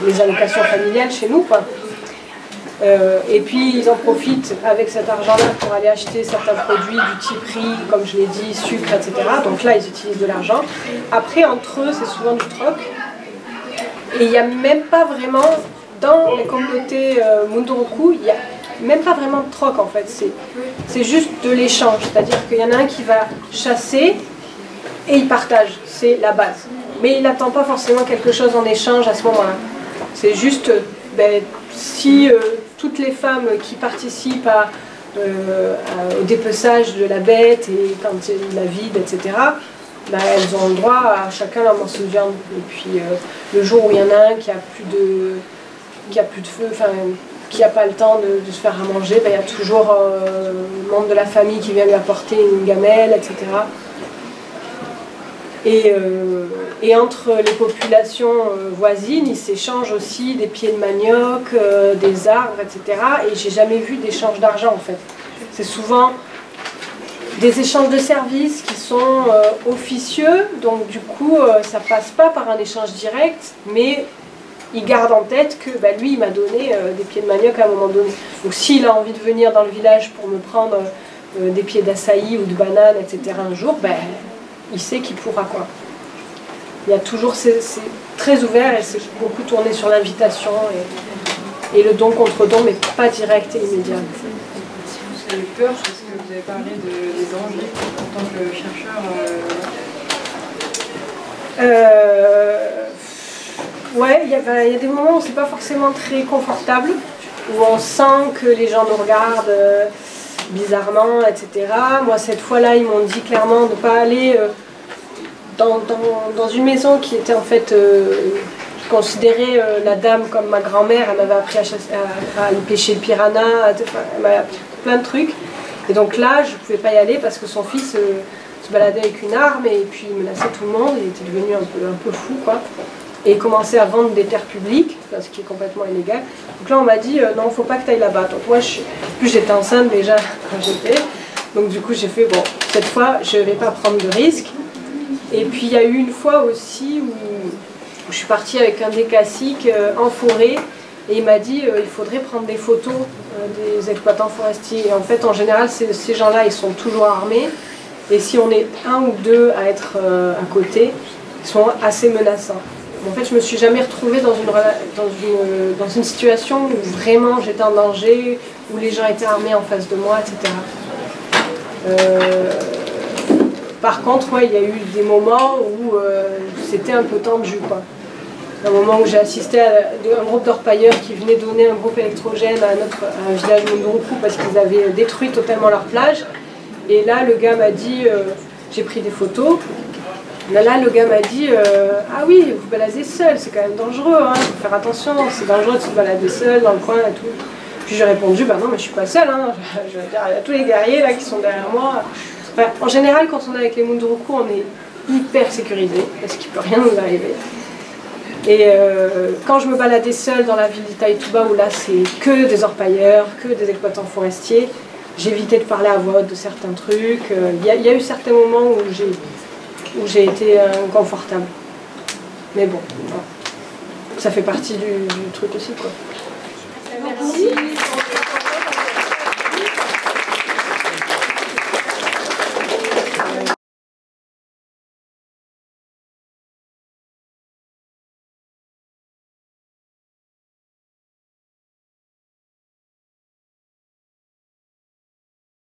les allocations familiales chez nous, quoi. Et puis ils en profitent avec cet argent-là pour aller acheter certains produits du type riz, comme je l'ai dit, sucre, etc. Donc là ils utilisent de l'argent. Après entre eux c'est souvent du troc. Et il n'y a même pas vraiment, dans les communautés Munduruku, il n'y a même pas vraiment de troc en fait. C'est juste de l'échange. C'est-à-dire qu'il y en a un qui va chasser et il partage. C'est la base. Mais il n'attend pas forcément quelque chose en échange à ce moment-là. C'est juste, si toutes les femmes qui participent au dépeçage de la bête et quand il la vide, etc., elles ont le droit à chacun leur morceau de viande. Et puis le jour où il y en a un qui a plus de feu, enfin qui n'a pas le temps de se faire à manger, il y a toujours un membre de la famille qui vient lui apporter une gamelle, etc. Et entre les populations voisines, ils s'échangent aussi des pieds de manioc, des arbres, etc. Et j'ai jamais vu d'échange d'argent en fait. C'est souvent des échanges de services qui sont officieux, donc du coup ça passe pas par un échange direct, mais il garde en tête que lui il m'a donné des pieds de manioc à un moment donné. Donc s'il a envie de venir dans le village pour me prendre des pieds d'açaï ou de banane, etc. un jour, il sait qu'il pourra, quoi. Il y a toujours, c'est très ouvert et c'est beaucoup tourné sur l'invitation et le don contre don, mais pas direct et immédiat. Si vous avez peur, parce que vous avez parlé des dangers en tant que chercheur. Ouais, il y a des moments où c'est pas forcément très confortable, où on sent que les gens nous regardent bizarrement, etc. Moi, cette fois-là, ils m'ont dit clairement de ne pas aller dans une maison qui était en fait considérée la dame comme ma grand-mère. Elle m'avait appris à aller pêcher le piranha, elle m'avait appris plein de trucs. Et donc là, je ne pouvais pas y aller parce que son fils se baladait avec une arme et puis il menaçait tout le monde. Il était devenu un peu fou, quoi. Et il commençait à vendre des terres publiques, ce qui est complètement illégal. Donc là, on m'a dit non, il ne faut pas que tu ailles là-bas. Donc moi, j'étais enceinte déjà quand j'étais. Donc du coup, j'ai fait bon, cette fois, je ne vais pas prendre de risques. Et puis il y a eu une fois aussi où je suis partie avec un décacique en forêt et il m'a dit il faudrait prendre des photos des exploitants forestiers. Et en fait, en général, ces gens-là, ils sont toujours armés. Et si on est un ou deux à être à côté, ils sont assez menaçants. En fait, je me suis jamais retrouvée dans une situation où vraiment j'étais en danger, où les gens étaient armés en face de moi, etc. Par contre, ouais, il y a eu des moments où c'était un peu tendu, quoi. Un moment où j'ai assisté à un groupe d'orpailleurs qui venait donner un groupe électrogène à un village Munduruku parce qu'ils avaient détruit totalement leur plage. Et là, le gars m'a dit, j'ai pris des photos. Là, le gars m'a dit ah oui, vous baladez seul, c'est quand même dangereux, hein, faut faire attention, c'est dangereux de se balader seul dans le coin et tout. Puis j'ai répondu non, mais je suis pas seule, hein. Je veux dire, il y a tous les guerriers là qui sont derrière moi. Enfin, en général, quand on est avec les Munduruku, on est hyper sécurisé parce qu'il peut rien nous arriver. Et quand je me baladais seule dans la ville d'Itaituba, où là c'est que des orpailleurs, que des exploitants forestiers, j'évitais de parler à voix haute de certains trucs. Il y a eu certains moments où j'ai été inconfortable. Mais bon, ça fait partie du truc aussi, quoi. Merci.